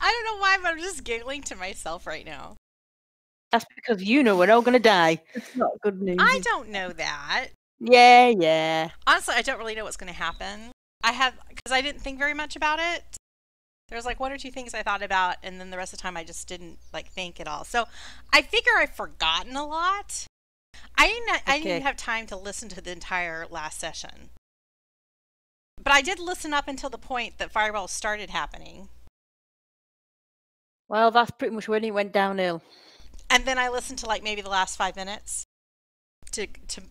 I don't know why, but I'm just giggling to myself right now. That's because you know we're all going to die. It's not good news. I don't know that. Yeah. Honestly, I don't really know what's going to happen. Because I didn't think very much about it. There was like one or two things I thought about, and then the rest of the time I just didn't like think at all. So I figure I've forgotten a lot. I didn't have time to listen to the entire last session. But I did listen up until the point that fireballs started happening. Well, that's pretty much when it went downhill. And then I listened to like maybe the last 5 minutes to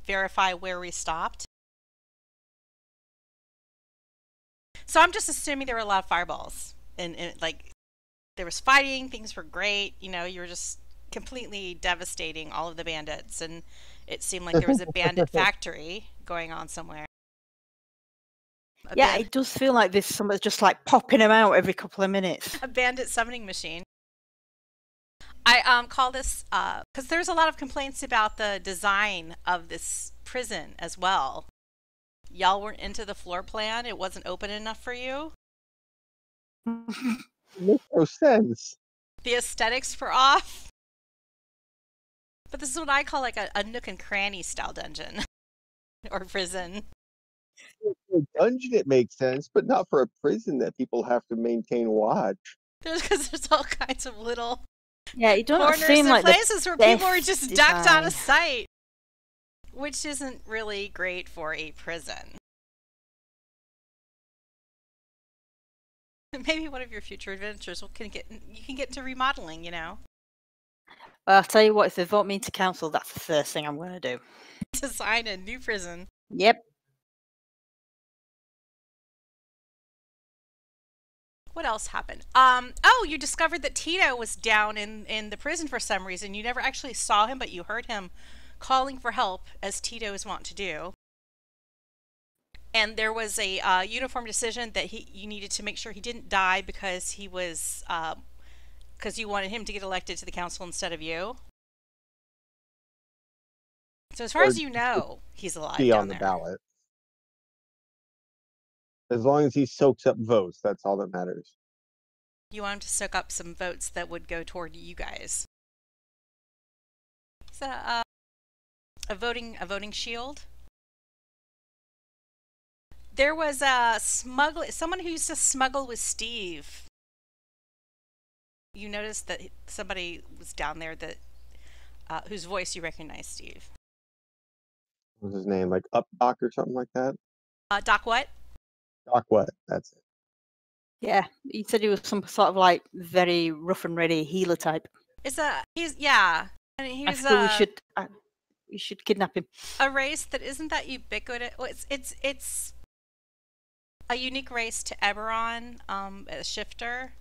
verify where we stopped. So I'm just assuming there were a lot of fireballs. And like there was fighting, things were great. You know, you were just completely devastating all of the bandits. And it seemed like there was a bandit factory going on somewhere. It does feel like there's somebody just like popping them out every couple of minutes. A bandit summoning machine. I call this because there's a lot of complaints about the design of this prison as well. Y'all weren't into the floor plan. It wasn't open enough for you. Makes no sense. The aesthetics were off. But this is what I call like a nook and cranny style dungeon or prison. For a dungeon, it makes sense, but not for a prison that people have to maintain watch. Because there's all kinds of little it doesn't seem corners like and places where people are just ducked out of design. sight, which isn't really great for a prison. Maybe one of your future adventures you can get into remodeling, you know. Well, I'll tell you what, if they vote me into council, that's the first thing I'm going to do. Design a new prison. Yep. What else happened? Oh, you discovered that Tito was down in the prison for some reason. You never actually saw him, but you heard him calling for help, as Tito is wont to do. And there was a uniform decision that you needed to make sure he didn't die because he was because you wanted him to get elected to the council instead of you. So as far as you know, he's alive Be down on the there. ballot. As long as he soaks up votes, that's all that matters. You want him to soak up some votes that would go toward you guys. It's a voting shield. There was someone who used to smuggle with Stiiv. You noticed that somebody was down there that whose voice you recognize, Stiiv. What was his name? Like Updock or something like that? Doc what? Doc what? That's it. Yeah, he said he was some sort of like very rough and ready healer type. And he was. We should kidnap him. A race that isn't that ubiquitous. Well, it's a unique race to Eberron, a shifter,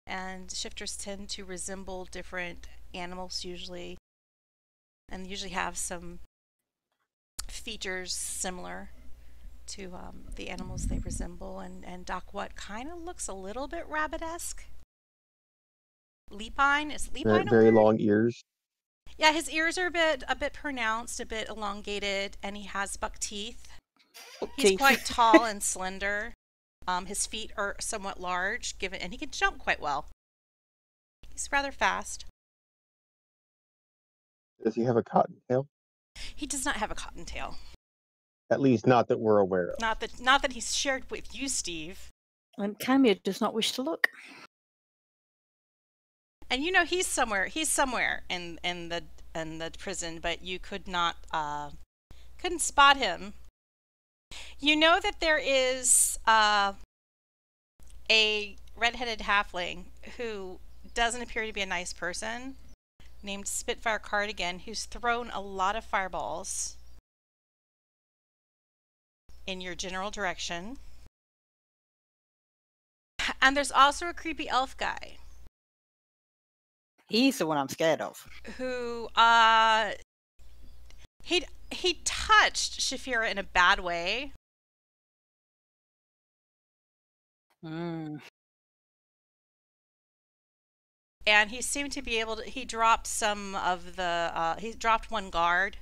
and shifters tend to resemble different animals usually, and usually have some features similar to the animals they resemble. And Doc what kind of looks a little bit rabbit-esque. Lepine is Lepine very long ears. Yeah, his ears are a bit pronounced, a bit elongated, and he has buck teeth. He's quite tall and slender. His feet are somewhat large, and he can jump quite well. He's rather fast. Does he have a cottontail? He does not have a cottontail. At least not that we're aware of. Not that he's shared with you, Stiiv. And Kymir does not wish to look. And you know he's somewhere in the prison, but you couldn't spot him. You know that there is a red-headed halfling who doesn't appear to be a nice person, named Spitfire Cardigan, who's thrown a lot of fireballs in your general direction. And there's also a creepy elf guy. He's the one I'm scared of. Who, he touched Shaefira in a bad way. Mm. And he seemed to be able to, he dropped some of the, he dropped one guard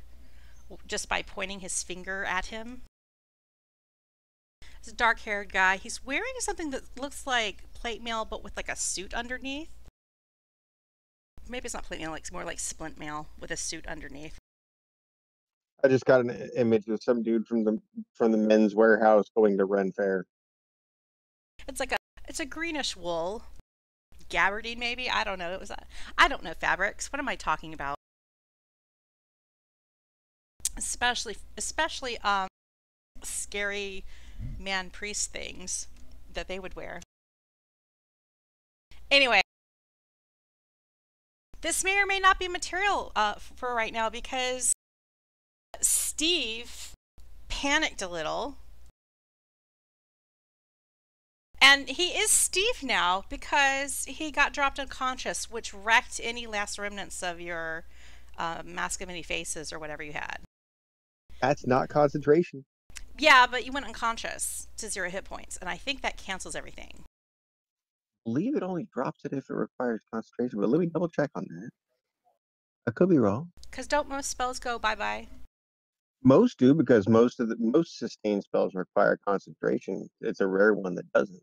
just by pointing his finger at him. It's a dark-haired guy. He's wearing something that looks like plate mail, but with like a suit underneath. Maybe it's not plate mail, like it's more like splint mail with a suit underneath. I just got an image of some dude from the men's warehouse going to Ren Fair. It's a greenish wool, gabardine maybe. I don't know. I don't know fabrics. What am I talking about? Especially scary man priest things that they would wear. Anyway, this may or may not be material for right now because Stiiv panicked a little. And he is Stiiv now because he got dropped unconscious, which wrecked any last remnants of your Mask of Many Faces or whatever you had. That's not concentration. Yeah, but you went unconscious to 0 hit points, and I think that cancels everything. I believe it only drops it if it requires concentration, but let me double check on that. I could be wrong. Because don't most spells go bye-bye? Most do, because most sustained spells require concentration. It's a rare one that doesn't.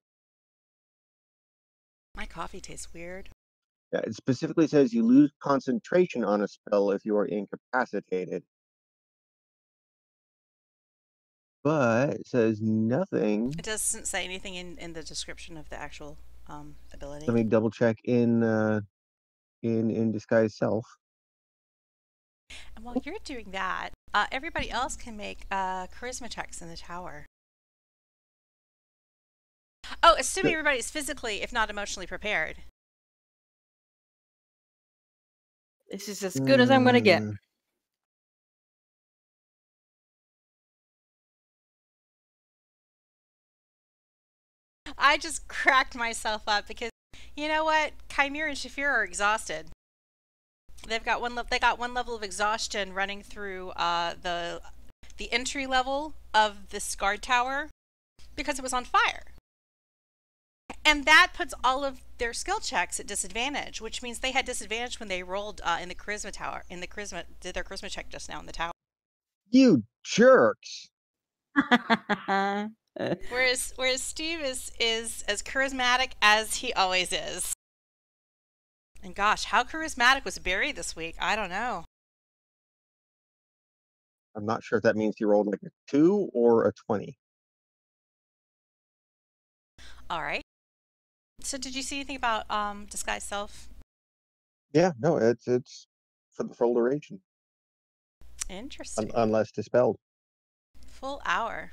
My coffee tastes weird. Yeah, it specifically says you lose concentration on a spell if you are incapacitated. But it says nothing. It doesn't say anything in the description of the actual ability. Let me double check in Disguise Self. And while you're doing that, everybody else can make charisma checks in the tower. Oh, assuming everybody's physically, if not emotionally, prepared. This is as good as I'm going to get. I just cracked myself up because, you know what? Kymir and Shaefira are exhausted. They got one level of exhaustion running through the entry level of this guard tower because it was on fire. And that puts all of their skill checks at disadvantage, which means they had disadvantage when they rolled in the charisma tower. Did their charisma check just now in the tower. You jerks! Whereas Stiiv is as charismatic as he always is. And gosh, how charismatic was Barry this week? I don't know. I'm not sure if that means he rolled like a 2 or a 20. All right. So did you see anything about Disguise Self? Yeah, no, it's for the full duration. Interesting. Unless dispelled. Full hour.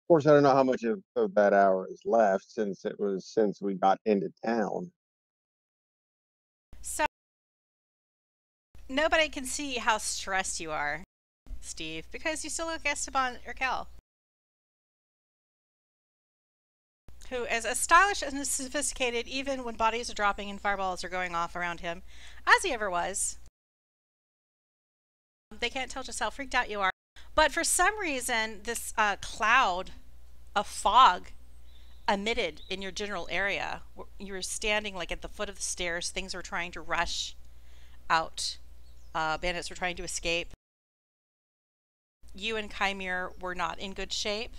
Of course, I don't know how much of that hour is left since we got into town. So nobody can see how stressed you are, Stiiv, because you still look Esteban Urkel, who is as stylish and as sophisticated even when bodies are dropping and fireballs are going off around him as he ever was. They can't tell just how freaked out you are. But for some reason, this cloud of fog emitted in your general area. You were standing like at the foot of the stairs. Things were trying to rush out. Bandits were trying to escape. You and Kymir were not in good shape.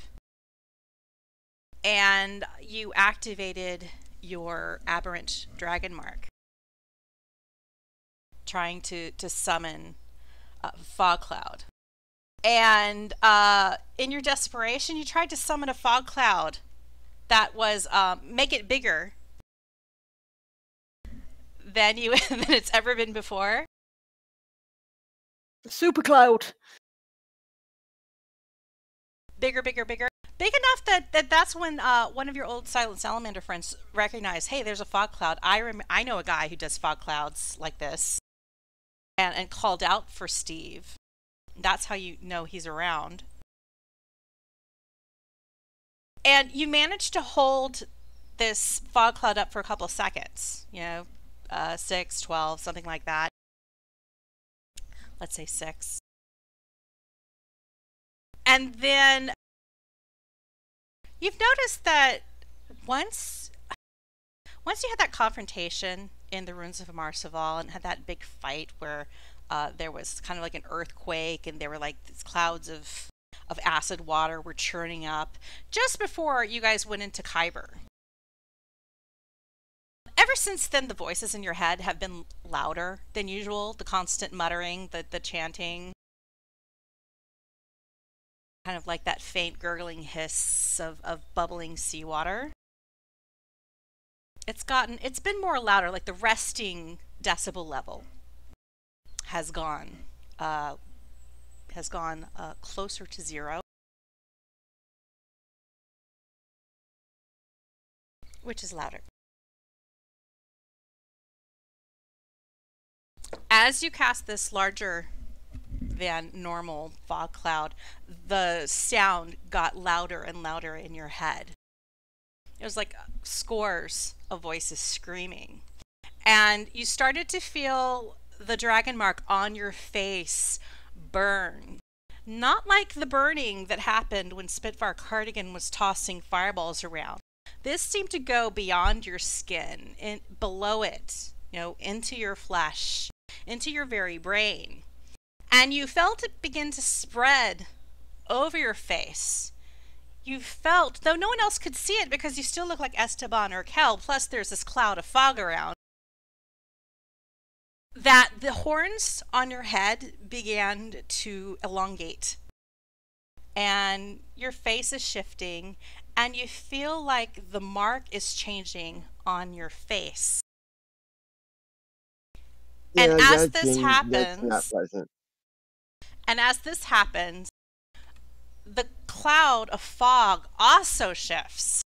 And you activated your aberrant dragon mark, trying to summon fog cloud. And in your desperation, you tried to summon a fog cloud that was make it bigger than it's ever been before. Super cloud. Bigger, bigger, bigger. Big enough that's when one of your old Silent Salamander friends recognized, hey, there's a fog cloud. I know a guy who does fog clouds like this, and called out for Stiiv. That's how you know he's around. And you managed to hold this fog cloud up for a couple of seconds. 6, 12, something like that. Let's say 6. And then you've noticed that once you had that confrontation in the ruins of Amarsaval and had that big fight where there was kind of like an earthquake and there were like these clouds of of acid water were churning up just before you guys went into Kymir. Ever since then, the voices in your head have been louder than usual. The constant muttering, the chanting, kind of like that faint gurgling hiss of bubbling seawater. It's been more louder, like the resting decibel level has gone closer to 0, which is louder. As you cast this larger than normal fog cloud, the sound got louder and louder in your head. It was like scores of voices screaming. And you started to feel the dragon mark on your face burn. Not like the burning that happened when Spitfire Cardigan was tossing fireballs around. This seemed to go beyond your skin, below it, into your flesh, into your very brain. And you felt it begin to spread over your face. You felt, though no one else could see it because you still look like Esteban or Kel, plus there's this cloud of fog around, that the horns on your head began to elongate. And your face is shifting, and you feel like the mark is changing on your face. And as this happens, that's not pleasant. And as this happens, the cloud of fog also shifts.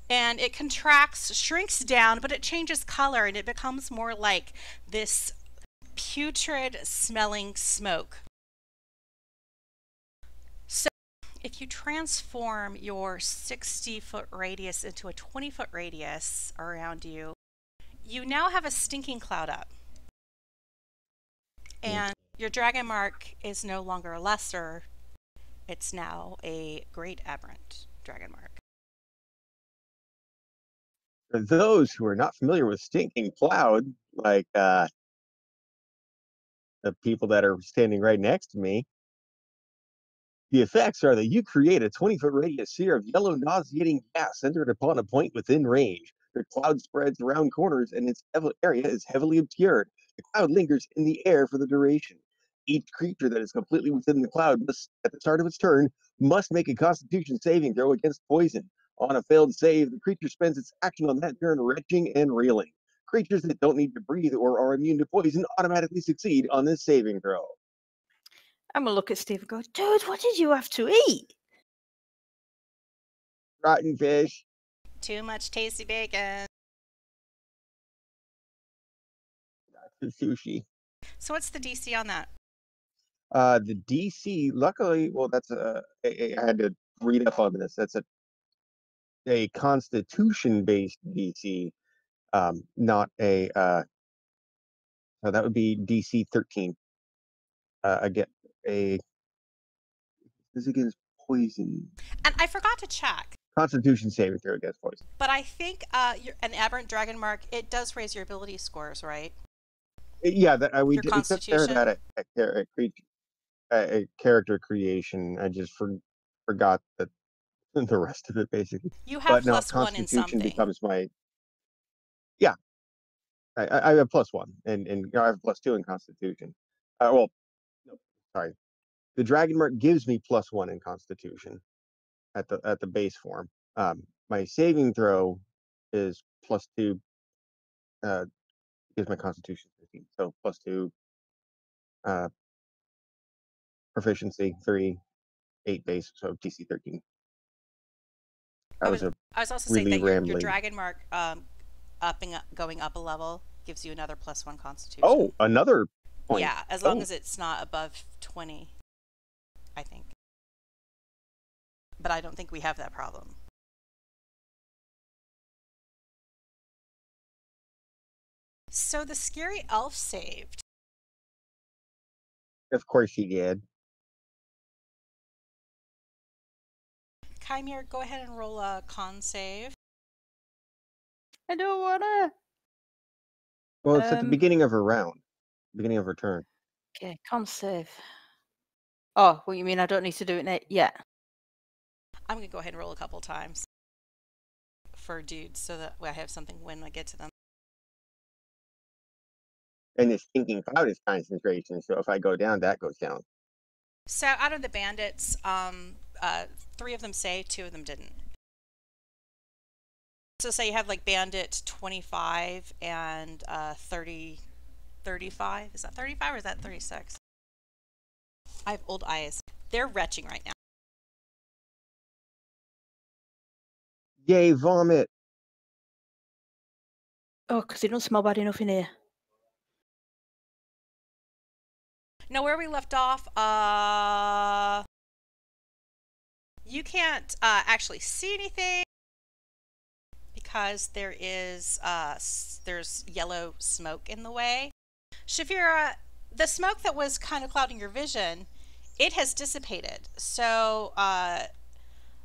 And it contracts, shrinks down, but it changes color, and it becomes more like this putrid smelling smoke. So if you transform your 60-foot radius into a 20-foot radius around you, you now have a stinking cloud up. And your dragon mark is no longer a lesser, it's now a great aberrant dragon mark. For those who are not familiar with stinking cloud, like the people that are standing right next to me, the effects are that you create a 20-foot radius sphere of yellow nauseating gas centered upon a point within range. The cloud spreads around corners and its area is heavily obscured. The cloud lingers in the air for the duration. Each creature that is completely within the cloud must, at the start of its turn, must make a Constitution saving throw against poison. On a failed save, the creature spends its action on that turn retching and reeling. Creatures that don't need to breathe or are immune to poison automatically succeed on this saving throw. I'm gonna look at Steve and go, dude, what did you have to eat? Rotten fish. Too much tasty bacon. Sushi. So what's the DC on that? The DC, luckily, well, that's I had to read up on this. That's a Constitution-based DC, not a. So that would be DC 13. Again, this is against poison. And I forgot to check. Constitution saving throw against poison. But I think an aberrant dragon mark, it does raise your ability scores, right? Yeah, we your did. Constitution? Except that a character creation. I just forgot that the rest of it basically. You have but plus no, 1 in Constitution something. becomes my. Yeah, I have plus 1, and I have plus 2 in Constitution. Well, no, sorry. The dragon mark gives me plus 1 in Constitution at the base form. My saving throw is plus 2. Gives my Constitution 15, so plus 2. Proficiency 3, 8 base, so DC 13. I was also really saying that your rambly. dragon mark going up a level gives you another plus 1 Constitution. Oh, another point. Yeah, as long as it's not above 20, I think. But I don't think we have that problem. So the scary elf saved. Of course he did. Kymir, go ahead and roll a con save. I don't wanna. Well, it's at the beginning of her round. Beginning of her turn. Okay, con save. Oh, what you mean? I don't need to do it yet. I'm gonna go ahead and roll a couple times for dudes so that I have something when I get to them. And this thinking cloud is concentration, so if I go down, that goes down. So out of the bandits, 3 of them say, 2 of them didn't. So say you have like bandit 25 and 35. Is that 35 or is that 36? I have old eyes. They're retching right now. Yay, vomit. Oh, because it don't smell bad enough in here. Now where we left off, you can't actually see anything because there's yellow smoke in the way. Shaefira, the smoke that was kind of clouding your vision, it has dissipated. So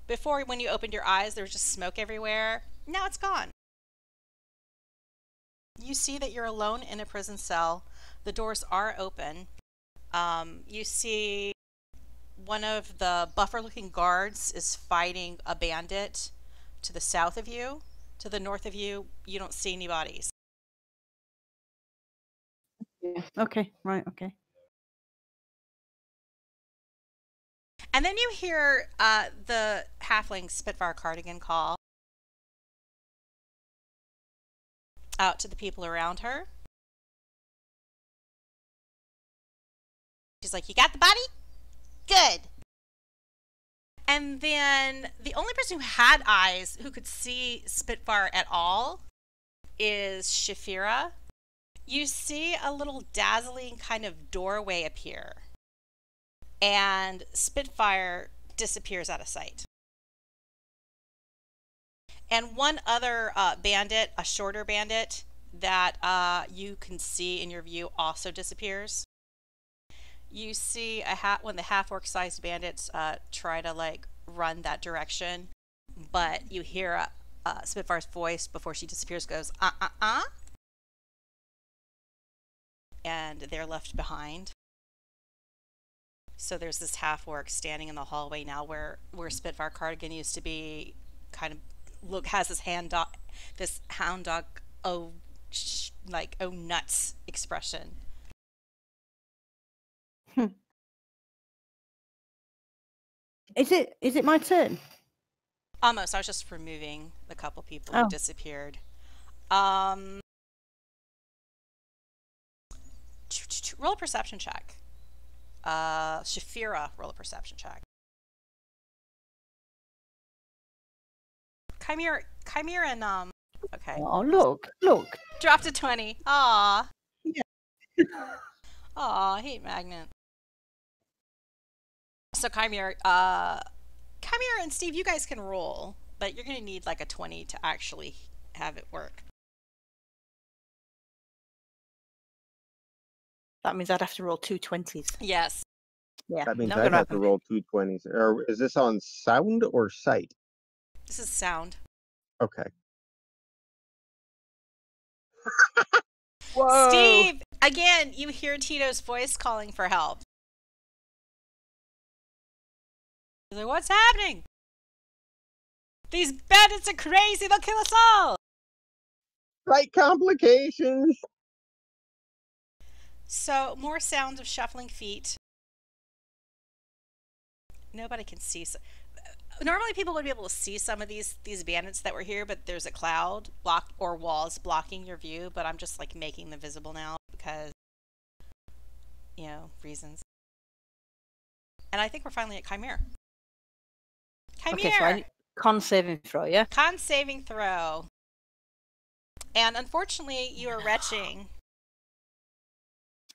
before, when you opened your eyes, there was just smoke everywhere. Now it's gone. You see that you're alone in a prison cell. The doors are open. You see one of the buffer-looking guards is fighting a bandit to the south of you. To the north of you, you don't see any bodies. Yeah. Okay, right, okay. And then you hear the halfling Spitfire Cardigan call out to the people around her. She's like, "You got the body? Good." And then the only person who had eyes who could see Spitfire at all is Shaefira. You see a little dazzling kind of doorway appear, and Spitfire disappears out of sight. And one other bandit, a shorter bandit that you can see in your view, also disappears. You see one of the half-orc sized bandits try to like run that direction, but you hear Spitfire's voice before she disappears goes, and they're left behind. So there's this half-orc standing in the hallway now where Spitfire Cardigan used to be, kind of has this hound dog oh nuts expression. Is it my turn? Almost. I was just removing the couple people who disappeared. Roll a perception check. Shaefira, roll a perception check. Kymir and okay. Oh, look. Dropped a 20. Aw. Yeah. Aw, hate magnet. So Kymir and Stiiv, you guys can roll, but you're gonna need like a 20 to actually have it work. That means I'd have to roll 2 20s. Yes. Yeah. That means I'd have to roll 2 20s. Or is this on sound or sight? This is sound. Okay. Whoa. Stiiv, again, you hear Tito's voice calling for help. He's like, "What's happening? These bandits are crazy. They'll kill us all." Right, complications. So more sounds of shuffling feet. Nobody can see. Normally people would be able to see some of these bandits that were here, but there's a cloud or walls blocking your view, but I'm just like making them visible now because, you know, reasons. And I think we're finally at Kymir. Okay, so con saving throw, yeah? Con saving throw. And unfortunately, you are retching.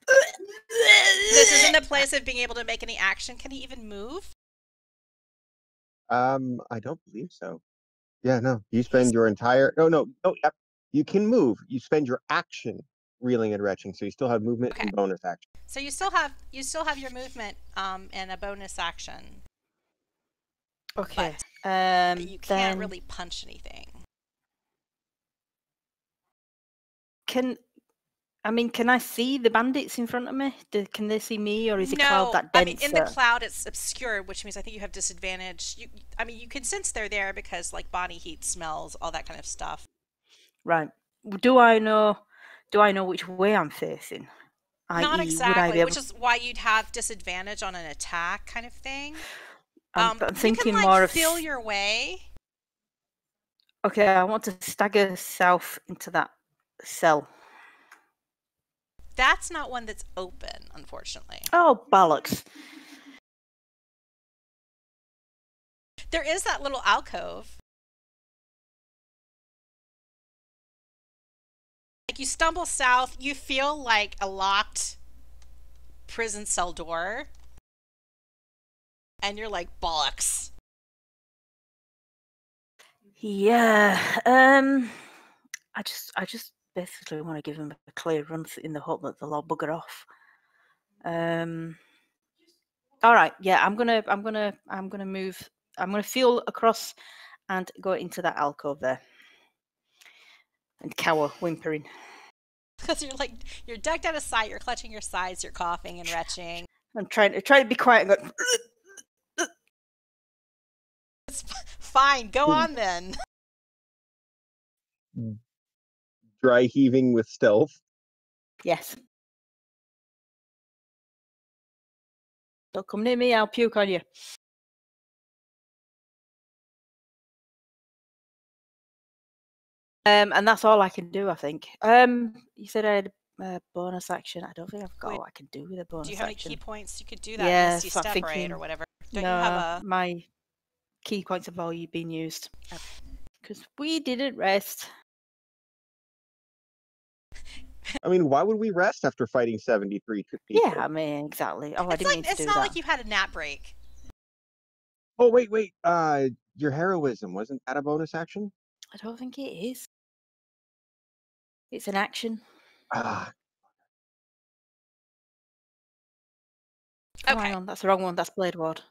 This isn't a place of being able to make any action. Can he even move? I don't believe so. Yeah, no. You spend your entire yep. You can move. You spend your action reeling and retching, so you still have movement and bonus action. So you still have your movement and a bonus action. Okay. But you can't really punch anything. I mean, can I see the bandits in front of me? Can they see me, or is the cloud that I dense? mean, in the cloud it's obscured, which means I think you have disadvantage. I mean, you can sense they're there because like body heat, smells, all that kind of stuff. Right. Do I know which way I'm facing? Not I.e., would I be exactly, able? which is why you'd have disadvantage on an attack kind of thing. I'm You thinking can like more of feel your way. Okay, I want to stagger south into that cell. That's not one that's open, unfortunately. Oh, bollocks. There is that little alcove. Like you stumble south, you feel like a locked prison cell door. And you're like, bollocks. Yeah. I just basically want to give him a clear run in the hope that they'll all bugger off. All right. Yeah, I'm gonna move. I'm gonna feel across and go into that alcove there and cower, whimpering. Because you're ducked out of sight, you're clutching your sides, you're coughing and retching. I'm trying to be quiet and go. It's fine, go on then. Dry heaving with stealth. Yes. Don't come near me, I'll puke on you. And that's all I can do, I think. You said I had a bonus action. I don't think I've got what I can do with a bonus action. Do you have any key points? You could do that yeah, Misty Step, thinking, right, or whatever. Don't no, you have my key points have already been used. Because we didn't rest. I mean, why would we rest after fighting 73 people? Yeah, I mean, exactly. Oh, I didn't mean to do that. It's not like you've had a nap break. Oh, wait. Your heroism, wasn't that a bonus action? I don't think it is. It's an action. Ah. Oh, hang on, that's the wrong one. That's Blade Ward.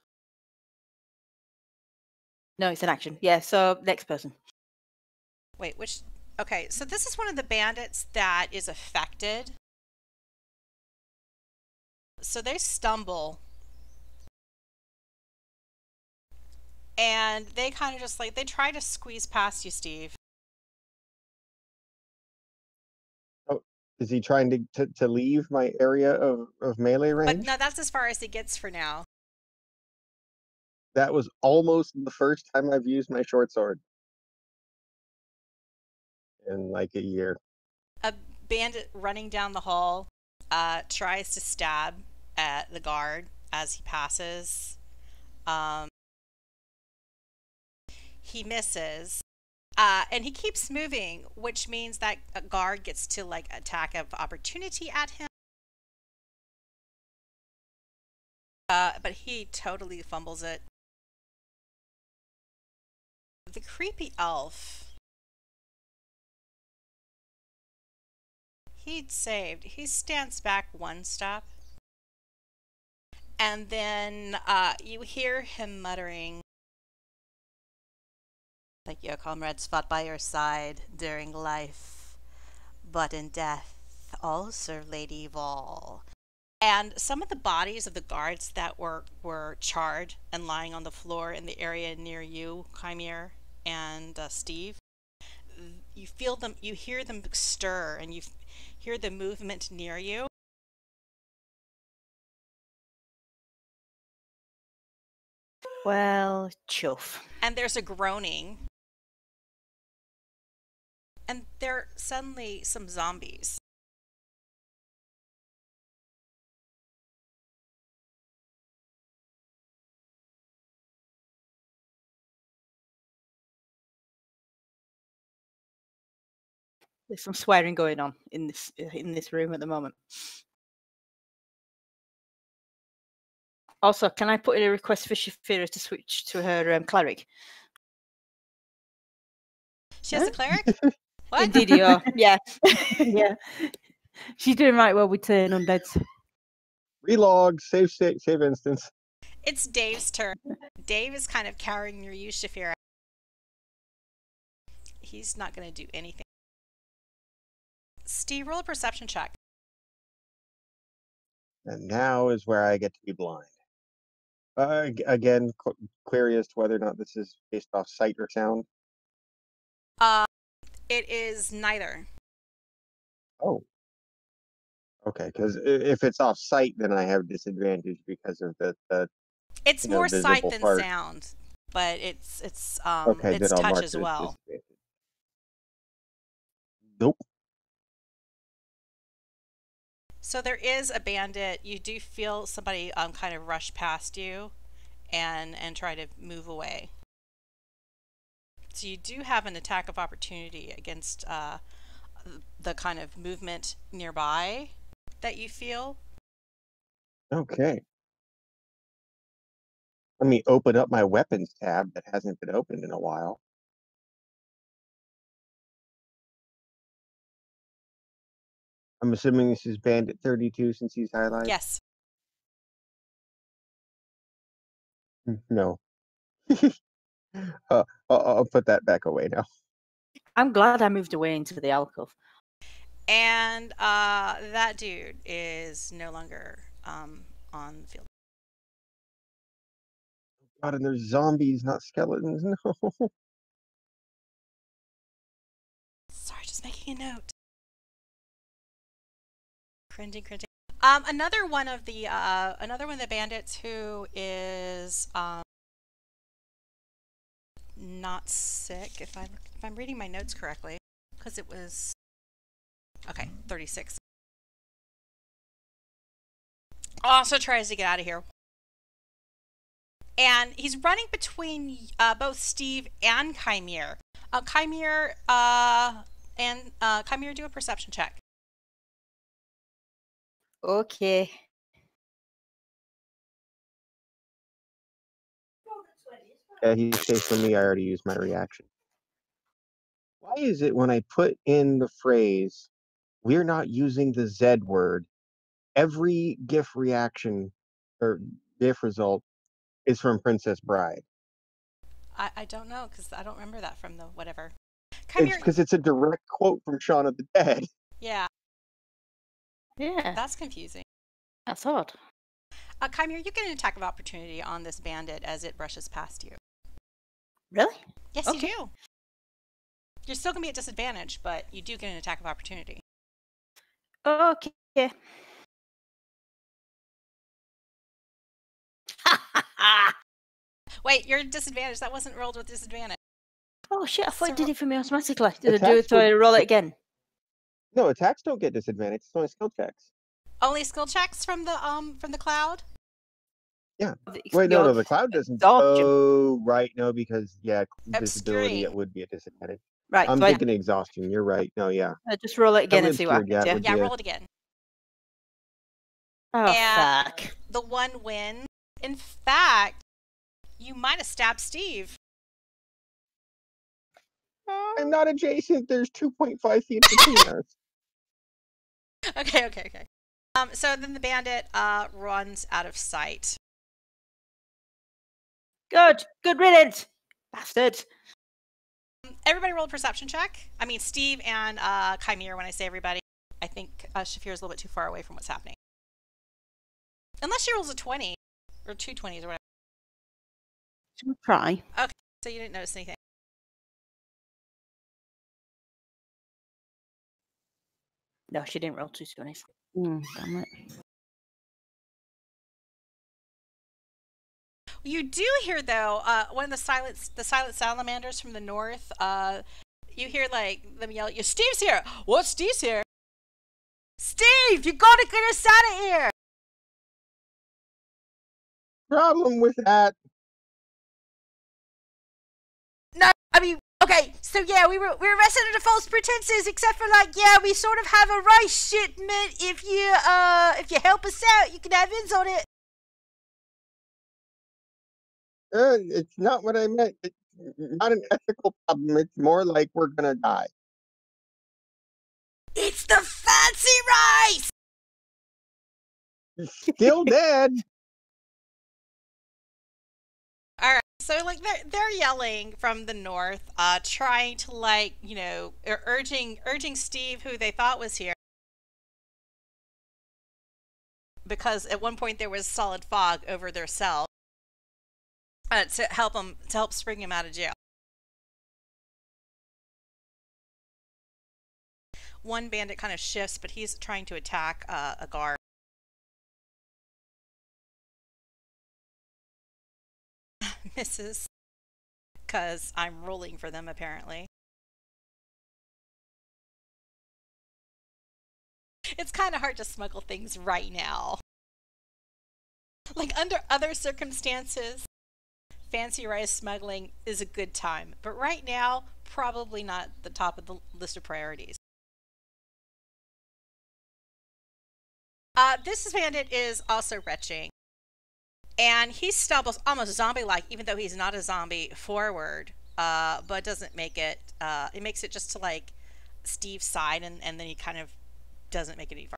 No, it's an action. Yeah, so next person. Wait, which... Okay, so this is one of the bandits that is affected. So they stumble. And they kind of just like, they try to squeeze past you, Stiiv. Oh, is he trying to leave my area of melee range? But no, that's as far as he gets for now. That was almost the first time I've used my short sword in like a year. A bandit running down the hall tries to stab at the guard as he passes. He misses. And he keeps moving, which means that a guard gets to like attack of opportunity at him. But he totally fumbles it. The creepy elf. He'd saved. He stands back one step. And then you hear him muttering, like your comrades fought by your side during life, but in death all serve Lady Vol. And some of the bodies of the guards that were charred and lying on the floor in the area near you, Kymir and Stiiv, you feel them, you hear them stir, and you hear the movement near you. Well, chuff. And there's a groaning. And there are suddenly some zombies. There's some swearing going on in this room at the moment. Also, can I put in a request for Shaefira to switch to her cleric? She has a cleric? What? Indeed, you are. Yeah. Yeah. She's doing right well with turn undeads. Relog, save instance. It's Dave's turn. Dave is kind of cowering near you, Shaefira. He's not going to do anything. Stiiv, roll a perception check. And now is where I get to be blind. Again, query as to whether or not this is based off sight or sound. It is neither. Oh. Okay, because if it's off sight, then I have disadvantage because of the It's more sight visible than part. sound, but it's Okay, it's then I'll touch mark as it as well. disadvantage. Nope. So there is a bandit. You do feel somebody kind of rush past you and try to move away. So you do have an attack of opportunity against the kind of movement nearby that you feel. Okay. Let me open up my weapons tab that hasn't been opened in a while. I'm assuming this is Bandit 32 since he's highlighted? Yes. No. I'll put that back away now. I'm glad I moved away into the alcove. And that dude is no longer on the field. God, and there's zombies, not skeletons. No. Sorry, just making a note. Cringing. Another one of the bandits who is not sick, if I'm reading my notes correctly, because it was okay, 36. Also tries to get out of here, and he's running between both Stiiv and Kymir. Kymir do a perception check. Okay. Yeah, he's chasing me. I already used my reaction. Why is it when I put in the phrase, we're not using the Z word, every GIF reaction or GIF result is from Princess Bride? I don't know, because I don't remember that from the whatever. It's because it's a direct quote from Shaun of the Dead. Yeah. Yeah. That's confusing. That's odd. Kymir, you get an attack of opportunity on this bandit as it brushes past you. Really? Yes, Okay. you do. You're still going to be at disadvantage, but you do get an attack of opportunity. Okay. Wait, you're at disadvantage. That wasn't rolled with disadvantage. Oh shit, I thought So it did it for me automatically. Did I Attacks do it so I roll it again? No, attacks don't get disadvantage. It's only skill checks. Only skill checks from the cloud? Yeah. Wait, no, the cloud doesn't. Exhaustion. Oh, right. No, because, yeah, visibility, it Obscuring. would be a disadvantage. Right, I'm so thinking exhaustion. You're right. No, yeah. I just roll it again and see what Obscured, happens. yeah, Yeah. it would be Roll it again. Oh And fuck. the one win. In fact, you might have stabbed Stiiv. I'm not adjacent. There's 2.5 feet between us. Okay. So then the bandit runs out of sight. Good riddance, bastard. Everybody roll a perception check. I mean, Stiiv and Kymir, when I say everybody, I think Shaefira is a little bit too far away from what's happening. Unless she rolls a 20, or 2 20s or whatever. Should we try? Okay, so you didn't notice anything. No, she didn't roll 2 20s. Damn it. You do hear, though, one of the silent salamanders from the north, you hear, like, them yell, Stiiv's here! What, Stiiv's here? Stiiv, you gotta get us out of here! Problem with that. No, I mean, okay, so yeah, we were arrested under false pretenses, except for, like, yeah, we sort of have a rice shipment. If you help us out, you can have ins on it. It's not what I meant. It's not an ethical problem. It's more like we're gonna die. It's the fancy rice! Still dead. All right, so like they're yelling from the north, trying to, like, you know, urging Stiiv, who they thought was here. because at one point there was solid fog over their cell to help spring him out of jail. One bandit kind of shifts, but he's trying to attack a guard. Misses, because I'm rolling for them apparently. It's kind of hard to smuggle things right now. Like under other circumstances, fancy rice smuggling is a good time, but right now, probably not the top of the list of priorities. This bandit is also retching, and he stumbles almost zombie-like, even though he's not a zombie, forward, but doesn't make it. It makes it just to like Stiiv's side, and then he kind of doesn't make it any farther.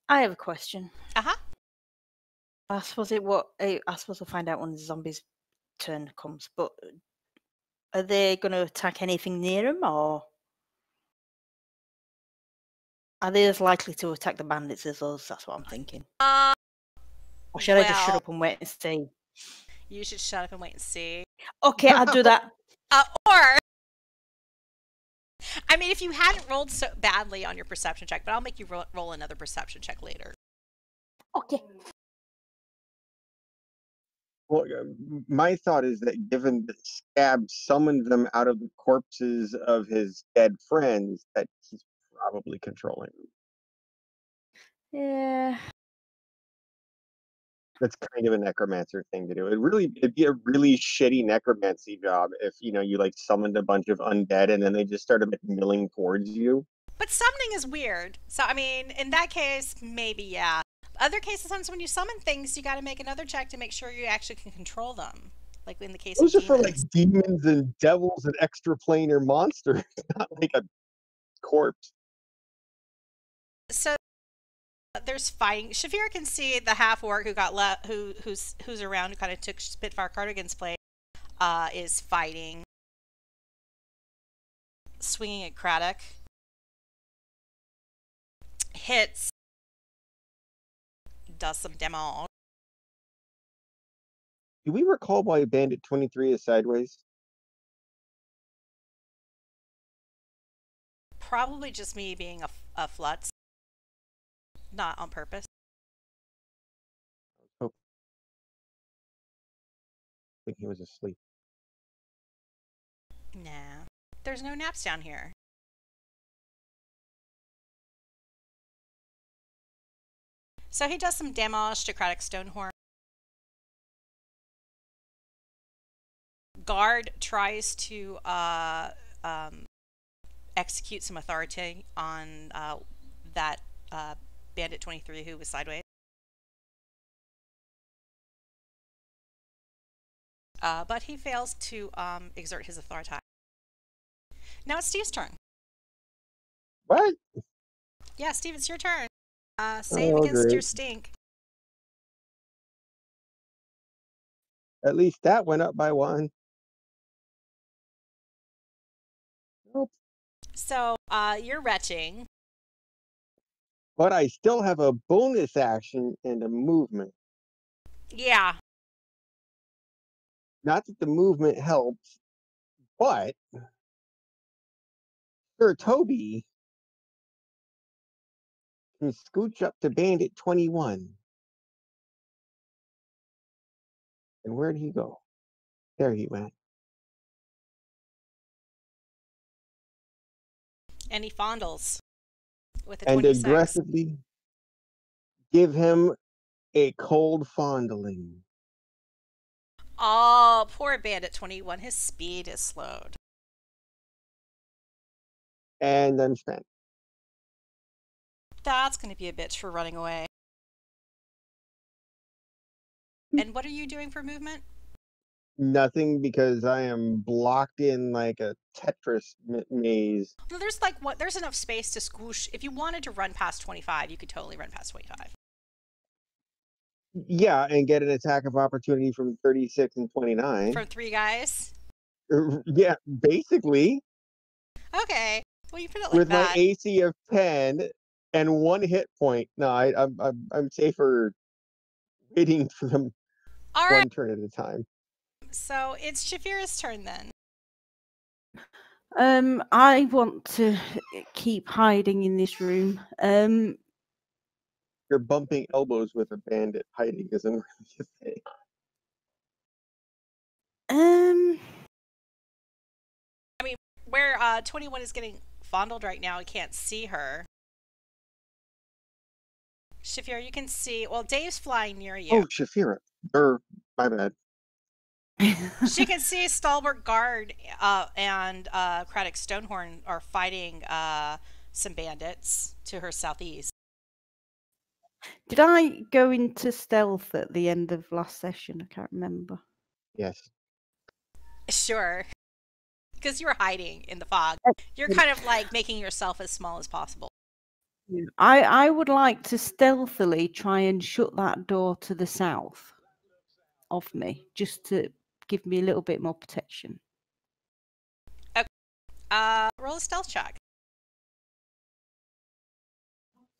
I have a question. Uh-huh. I suppose we'll find out when the zombies' turn comes. But are they going to attack anything near them, or are they as likely to attack the bandits as us? That's what I'm thinking. Or should I just shut up and wait and see? You should shut up and wait and see. Okay, I'll do that. Or, I mean, if you hadn't rolled so badly on your perception check, but I'll make you roll another perception check later. Okay. Well, my thought is that given that Scab summoned them out of the corpses of his dead friends, that he's probably controlling them. Yeah. That's kind of a necromancer thing to do. It'd be a really shitty necromancy job if, you like summoned a bunch of undead and then they just started like milling towards you. But summoning is weird. So, I mean, in that case, maybe, yeah. Other cases, sometimes when you summon things, you got to make another check to make sure you actually can control them. Like in the case Those of are for like demons and devils and extraplanar monsters, not like a corpse. So there's fighting. Shaefira can see the half orc who got who's around, who kind of took Spitfire Cardigan's place, is fighting, swinging at Craddock. Hits. Does some damage. Do we recall why Bandit 23 is sideways? Probably just me being a flutz. Not on purpose. I think he was asleep. Nah. There's no naps down here. So he does some damage to Craddock's Stonehorn. Guard tries to execute some authority on that Bandit 23 who was sideways. But he fails to exert his authority. Now it's Stiiv's turn. What? Yeah, Stiiv, it's your turn. Save against your stink. At least that went up by 1. Nope. So, you're retching. But I still have a bonus action and a movement. Yeah. Not that the movement helps, but Sir Toby can scooch up to Bandit 21. And where'd he go? There he went. And he fondles with a And 26. aggressively give him a cold fondling. Oh, poor Bandit 21. His speed is slowed. And I'm spent. That's going to be a bitch for running away. And what are you doing for movement? Nothing, because I am blocked in like a Tetris maze. Well, there's enough space to squish. If you wanted to run past 25, you could totally run past 25. Yeah, and get an attack of opportunity from 36 and 29. From 3 guys? Yeah, basically. Okay. Well, you put it like with that. my AC of 10 and 1 hit point. No, I'm safer waiting for them All right. 1 turn at a time. So it's Shaefira's turn then. I want to keep hiding in this room. You're bumping elbows with a bandit. Hiding isn't really a thing. I mean, where 21 is getting fondled right now, I can't see her. Shaefira, you can see. Well, Dave's flying near you. Oh, Shaefira. My bad. She can see a stalwart guard and Craddock Stonehorn are fighting some bandits to her southeast. Did I go into stealth at the end of last session? I can't remember. Yes. Sure. Because you're hiding in the fog. You're kind of like making yourself as small as possible. I would like to stealthily try and shut that door to the south of me, just to give me a little bit more protection. Okay. Roll a stealth check.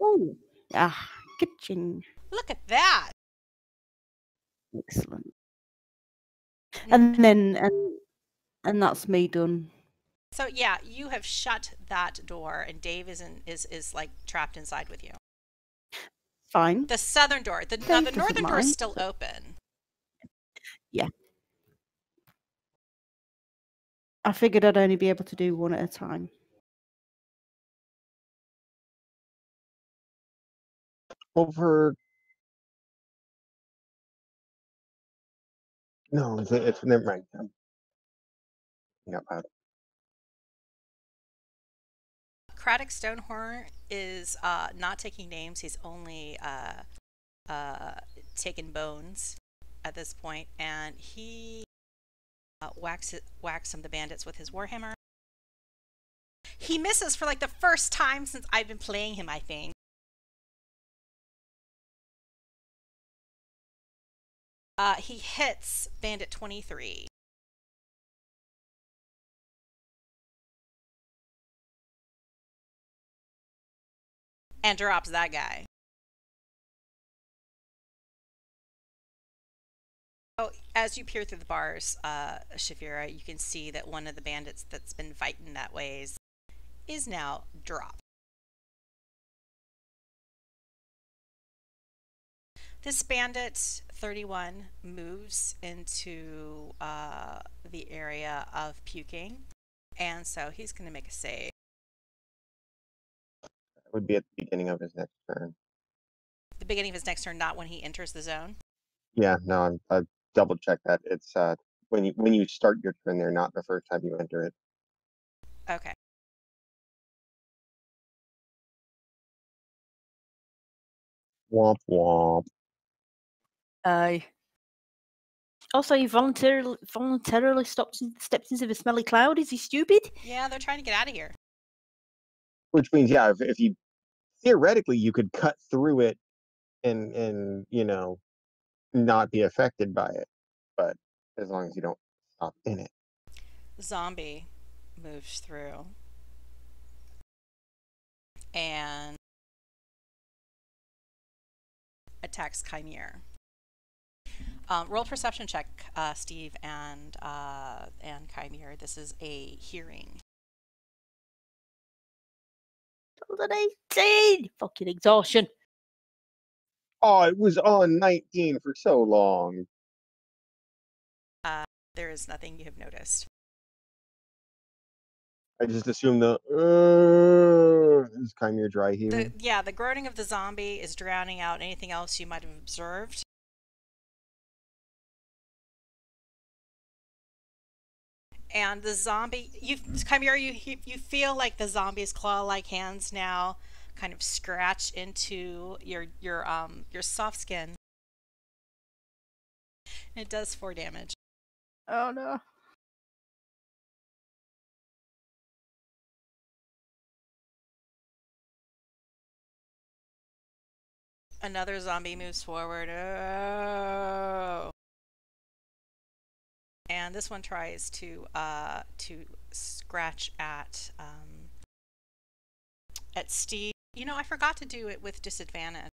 Oh, kitchen. Look at that. Excellent. And then and that's me done. So yeah, you have shut that door, and Dave is like trapped inside with you. Fine. The southern door. The northern door is still open. Yeah. I figured I'd only be able to do one at a time. Over. No, it's never mind. Yeah. Craddock Stonehorn is not taking names. He's only taken bones at this point, and he whacks some of the bandits with his warhammer. He misses for like the first time since I've been playing him, I think. He hits bandit 23. And drops that guy. So, as you peer through the bars, Shaefira, you can see that one of the bandits that's been fighting that ways is now dropped. This bandit 31 moves into the area of puking, and so he's going to make a save. That would be at the beginning of his next turn. The beginning of his next turn, not when he enters the zone. Yeah, no, I double checked that. It's when you start your turn there, not the first time you enter it. Okay. Womp womp. Aye. Also, he voluntarily steps into the smelly cloud. Is he stupid? Yeah, they're trying to get out of here. Which means, yeah, if you theoretically you could cut through it and not be affected by it, but as long as you don't stop in it. Zombie moves through and attacks Kymir. Roll perception check, Stiiv and Kymir. This is a hearing. An 18! Fucking exhaustion. Oh, it was on 19 for so long. There is nothing you have noticed. I just assumed is Kymir dry heaving. The groaning of the zombie is drowning out anything else you might have observed. And the zombie, Kymir, you feel like the zombie's claw-like hands now kind of scratch into your soft skin. And it does 4 damage. Oh no. Another zombie moves forward. Oh. And this one tries to scratch at Stiiv. You know, I forgot to do it with disadvantage.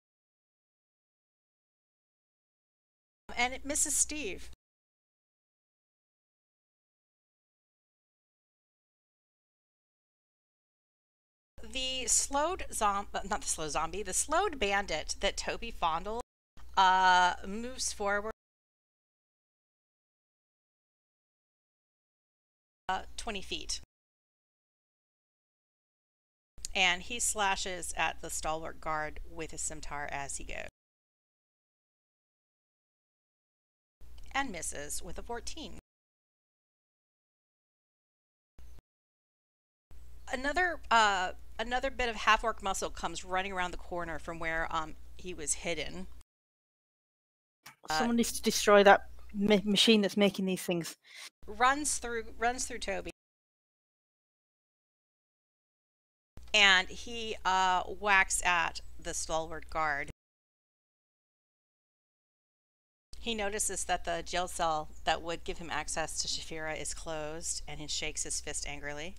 And it misses Stiiv. The slowed the slowed bandit that Toby fondled moves forward 20 feet. And he slashes at the stalwart guard with his scimitar as he goes. And misses with a 14. Another bit of half-orc muscle comes running around the corner from where he was hidden. Someone needs to destroy that machine that's making these things. Runs through Toby. And he whacks at the stalwart guard. He notices that the jail cell that would give him access to Shaefira is closed, and he shakes his fist angrily.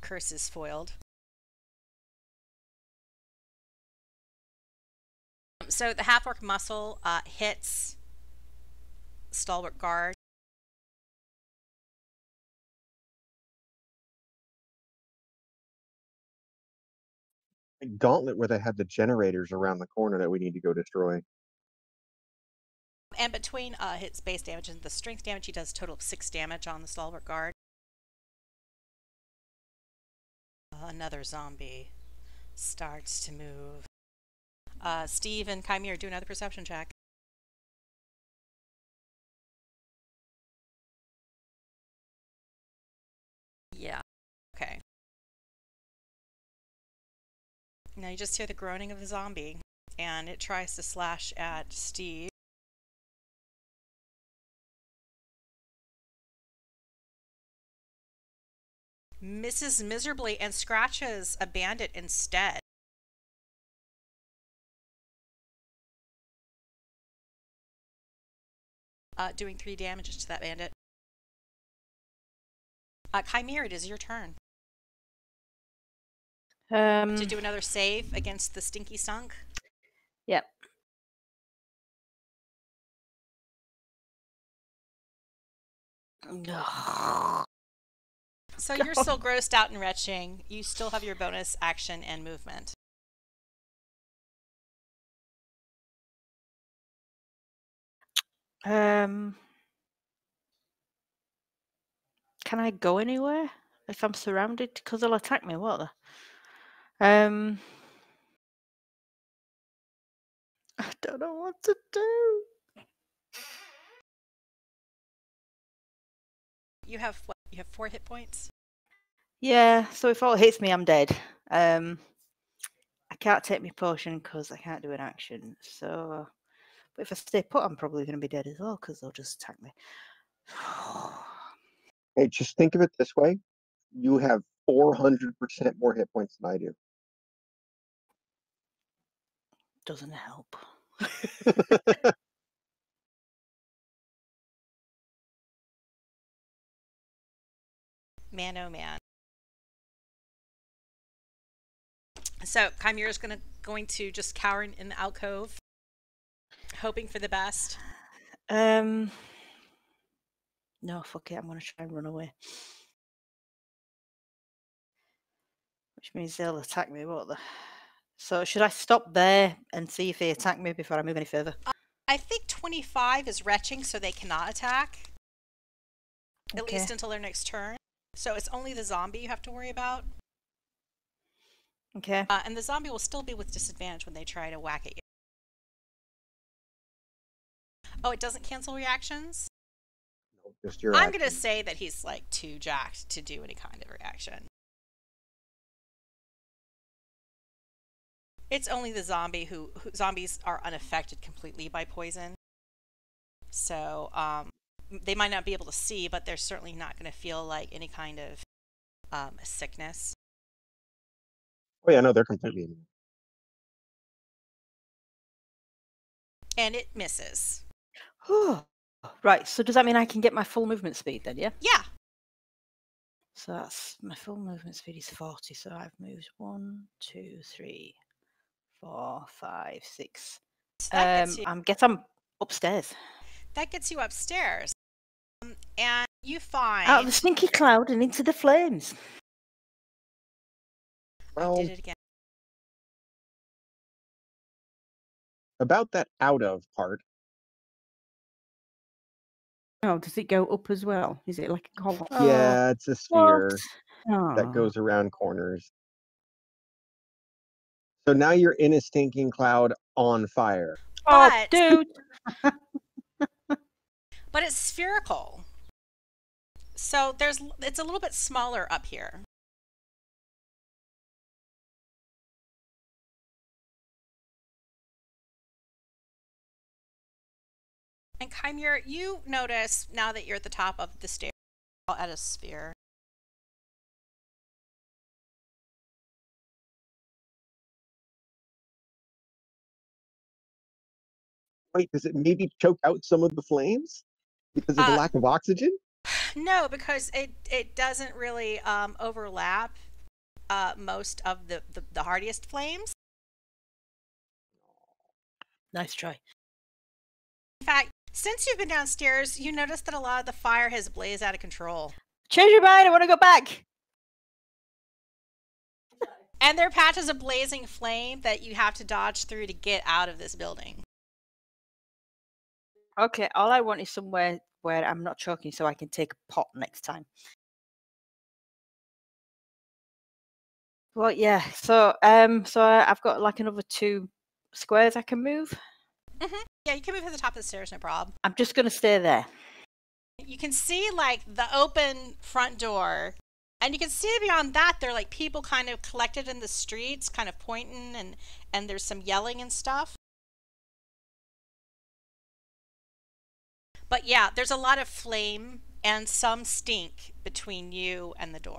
Curse is foiled. So the half-orc muscle hits stalwart guard. A gauntlet where they had the generators around the corner that we need to go destroy. And between his base damage and the strength damage, he does a total of 6 damage on the stalwart guard. Another zombie starts to move. Stiiv and Kymir, do another perception check. Yeah. Okay. Now you just hear the groaning of the zombie, and it tries to slash at Stiiv. Misses miserably and scratches a bandit instead. Doing 3 damage to that bandit. Kymir, it is your turn. To do another save against the stinky stunk. Yep. So you're still grossed out and retching. You still have your bonus action and movement. Can I go anywhere if I'm surrounded? Because they'll attack me, won't they? I don't know what to do. You have what? You have 4 hit points? Yeah, so if all hits me, I'm dead. I can't take my potion because I can't do an action. So, but if I stay put, I'm probably going to be dead as well because they'll just attack me. Hey, just think of it this way. You have 400% more hit points than I do. Doesn't help. Man, oh man. So Kymir is going to just cower in the alcove, hoping for the best. No, fuck it. I'm going to try and run away. Which means they'll attack me, won't they? So should I stop there and see if they attack me before I move any further? I think 25 is retching, so they cannot attack. At Okay. least until their next turn. So it's only the zombie you have to worry about. Okay. And the zombie will still be with disadvantage when they try to whack at you. Oh, it doesn't cancel reactions? No, just your I'm going to action. say that he's like too jacked to do any kind of reaction. It's only the zombie who zombies are unaffected completely by poison. So they might not be able to see, but they're certainly not going to feel like any kind of sickness. Oh yeah, no, they're completely immune. And it misses. Right, so does that mean I can get my full movement speed then, yeah? Yeah. So that's my full movement speed is 40. So I've moved 1, 2, 3, 4, 5, 6. So that gets you, I'm upstairs. that gets you upstairs. And you Out of find the stinky cloud and into the flames. I Well, did it again. about that out of part, Oh, does it go up as well? Is it like a column? yeah, it's a sphere Oh. that goes around corners. So now you're in a stinking cloud on fire. Oh, But dude. but it's spherical. So it's a little bit smaller up here. And Kymir, you notice now that you're at the top of the stairs at a sphere. Wait, does it maybe choke out some of the flames because of the lack of oxygen? No, because it doesn't really overlap most of the hardiest flames. Nice try. In fact, since you've been downstairs, you notice that a lot of the fire has blazed out of control. Change your mind. I want to go back. And there are patches of blazing flame that you have to dodge through to get out of this building. Okay, all I want is somewhere where I'm not choking so I can take a pot next time. Well, yeah. So I've got like another 2 squares I can move. Yeah, you can move to the top of the stairs, no problem. I'm just going to stay there. You can see like the open front door, and you can see beyond that there are like people kind of collected in the streets, kind of pointing, and there's some yelling and stuff. But yeah, there's a lot of flame and some stink between you and the door.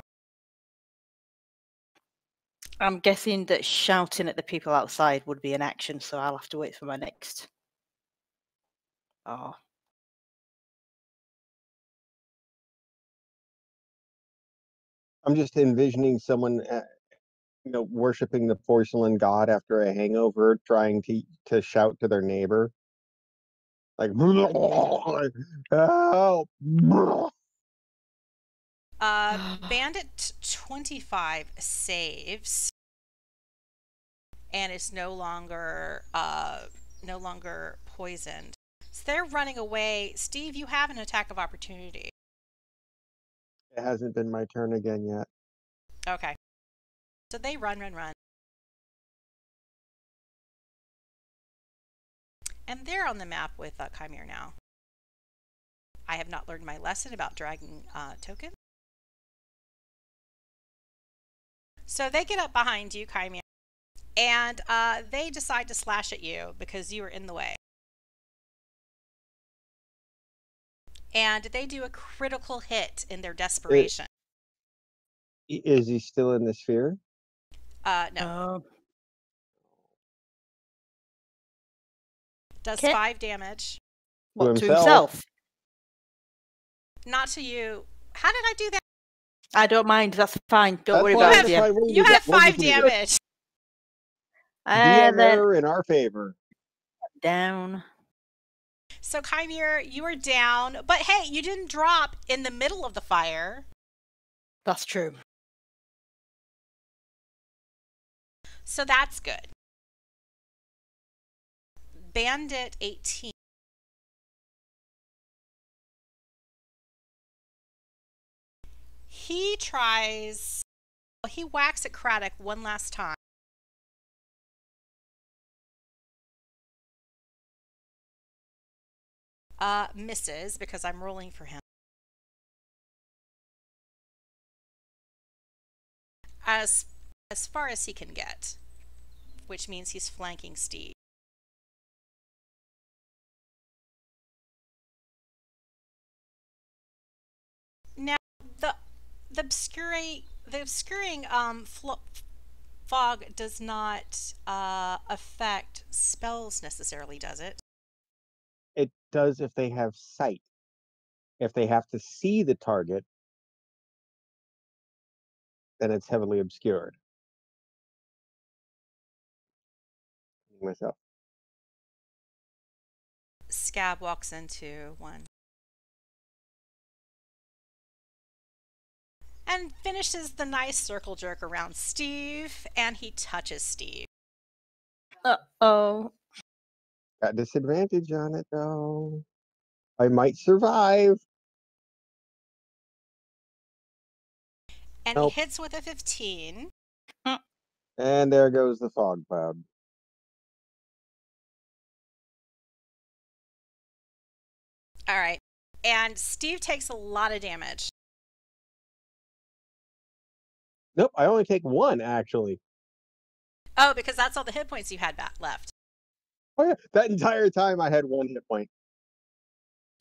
I'm guessing that shouting at the people outside would be an action, so I'll have to wait for my next. Oh. I'm just envisioning someone, worshiping the porcelain god after a hangover, trying to shout to their neighbor, like, help! Bandit 25 saves and is no longer poisoned. So they're running away. Stiiv, you have an attack of opportunity. It hasn't been my turn again yet. Okay. So they run. And they're on the map with Kymir now. I have not learned my lesson about dragging tokens. So they get up behind you, Kymir, and they decide to slash at you because you were in the way. And they do a critical hit in their desperation. Is he still in the sphere? No. Does Okay. 5 damage. What, to himself? himself? Not to you. How did I do that? I don't mind. That's fine. Don't That's worry fine, about that's it. fine, we'll You do have that. We'll 5 just leave it. damage. DM Then error in our favor. down. So Kymir, you are down, but hey, you didn't drop in the middle of the fire. That's true. So that's good. Bandit 18. He whacks at Craddock one last time. Misses because I'm rolling for him. As far as he can get, which means he's flanking Stiiv. Now the obscuring fog does not affect spells necessarily, does it? It does if they have sight. If they have to see the target, then it's heavily obscured. Myself. Scab walks into one and finishes the nice circle jerk around Stiiv, and he touches Stiiv. Uh-oh. Got disadvantage on it, though. I might survive. And Nope. he hits with a 15. And there goes the fog cloud. All right. And Stiiv takes a lot of damage. Nope, I only take one, actually. Oh, because that's all the hit points you had left. Oh yeah, that entire time I had one hit point.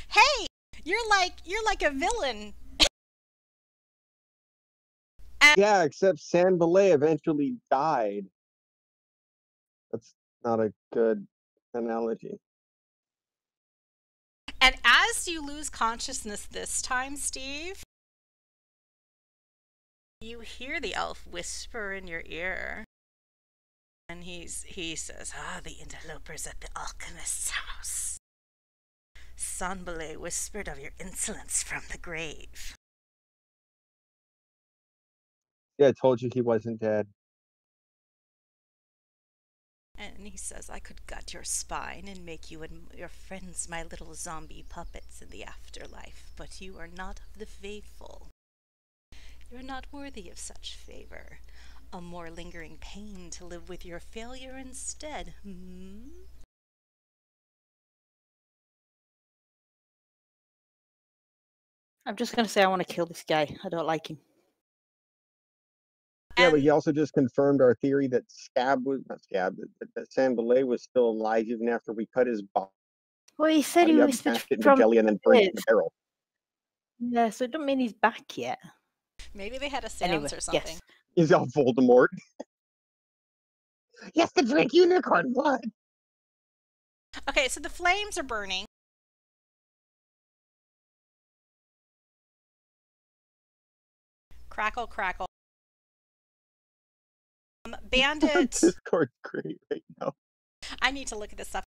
Hey, you're like a villain. Yeah, except Sanbalay eventually died. That's not a good analogy. And as you lose consciousness this time, Stiiv, you hear the elf whisper in your ear. And he says, the interlopers at the alchemist's house. Sanbalay whispered of your insolence from the grave. Yeah, I told you he wasn't dead. And he says, I could gut your spine and make you and your friends my little zombie puppets in the afterlife, but you are not of the faithful. You're not worthy of such favor. A more lingering pain to live with your failure instead, I'm just going to say I want to kill this guy. I don't like him. Yeah, but he also just confirmed our theory that that Sanbalay was still alive even after we cut his body Well, he said he up, whispered mashed it in the from jelly, and then burned it in the barrel. Yeah, so it doesn't mean he's back yet. Maybe they had a seance Anyway, or something. yes. He's all Voldemort. Yes, to drink unicorn blood. Okay, so the flames are burning. Crackle, crackle. Bandit. Discord's great right now. I need to look at this stuff.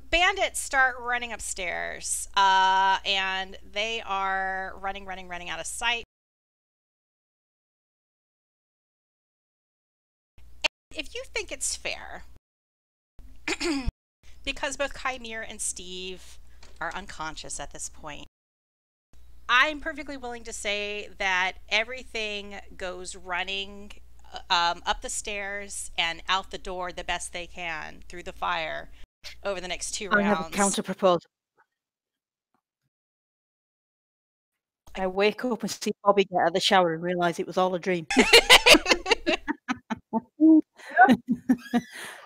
Bandits start running upstairs, and they are running out of sight. And if you think it's fair, because both Kymir and Stiiv are unconscious at this point, I'm perfectly willing to say that everything goes running up the stairs and out the door the best they can through the fire over the next 2 rounds. I have a counter proposal. I wake up and see Bobby get out of the shower and realise it was all a dream.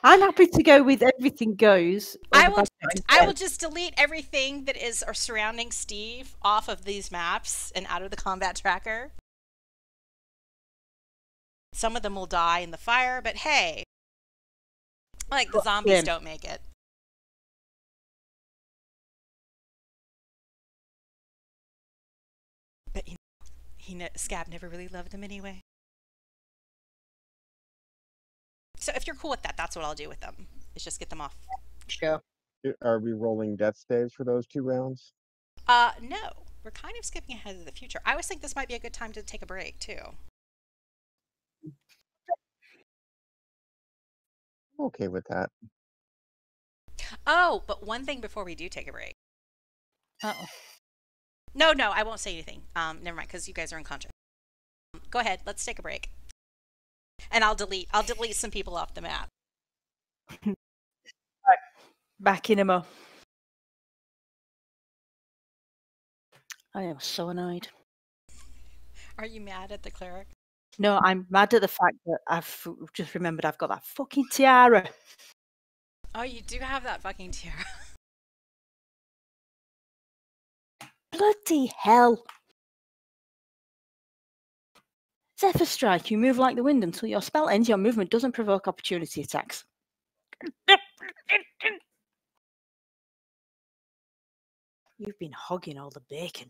I'm happy to go with everything goes. I will just delete everything that is surrounding Stiiv off of these maps and out of the combat tracker. Some of them will die in the fire, but hey, like the zombies don't make it. But Scab never really loved him anyway. So if you're cool with that, that's what I'll do with them. Is just get them off. Sure. Are we rolling death saves for those 2 rounds? No. We're kind of skipping ahead to the future. I always think this might be a good time to take a break, too. I'm okay with that. Oh, but one thing before we do take a break. Uh-oh. No, I won't say anything. Never mind, because you guys are unconscious. Go ahead, let's take a break. And I'll delete some people off the map. Right. Back in a mo. I am so annoyed. Are you mad at the cleric? No, I'm mad at the fact that I've just remembered I've got that fucking tiara. Oh, you do have that fucking tiara. Bloody hell. Zephyr Strike, you move like the wind until your spell ends. Your movement doesn't provoke opportunity attacks. You've been hogging all the bacon.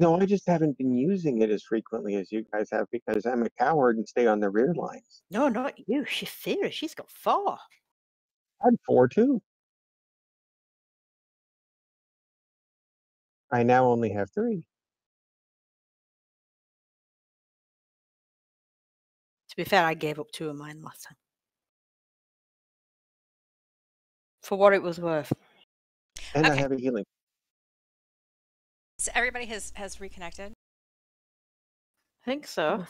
No, I just haven't been using it as frequently as you guys have because I'm a coward and stay on the rear lines. No, not you. Shaefira, she's got 4. I had 4 too. I now only have 3. To be fair, I gave up 2 of mine last time. For what it was worth. And I Okay. have a healing. So everybody has reconnected. I think so.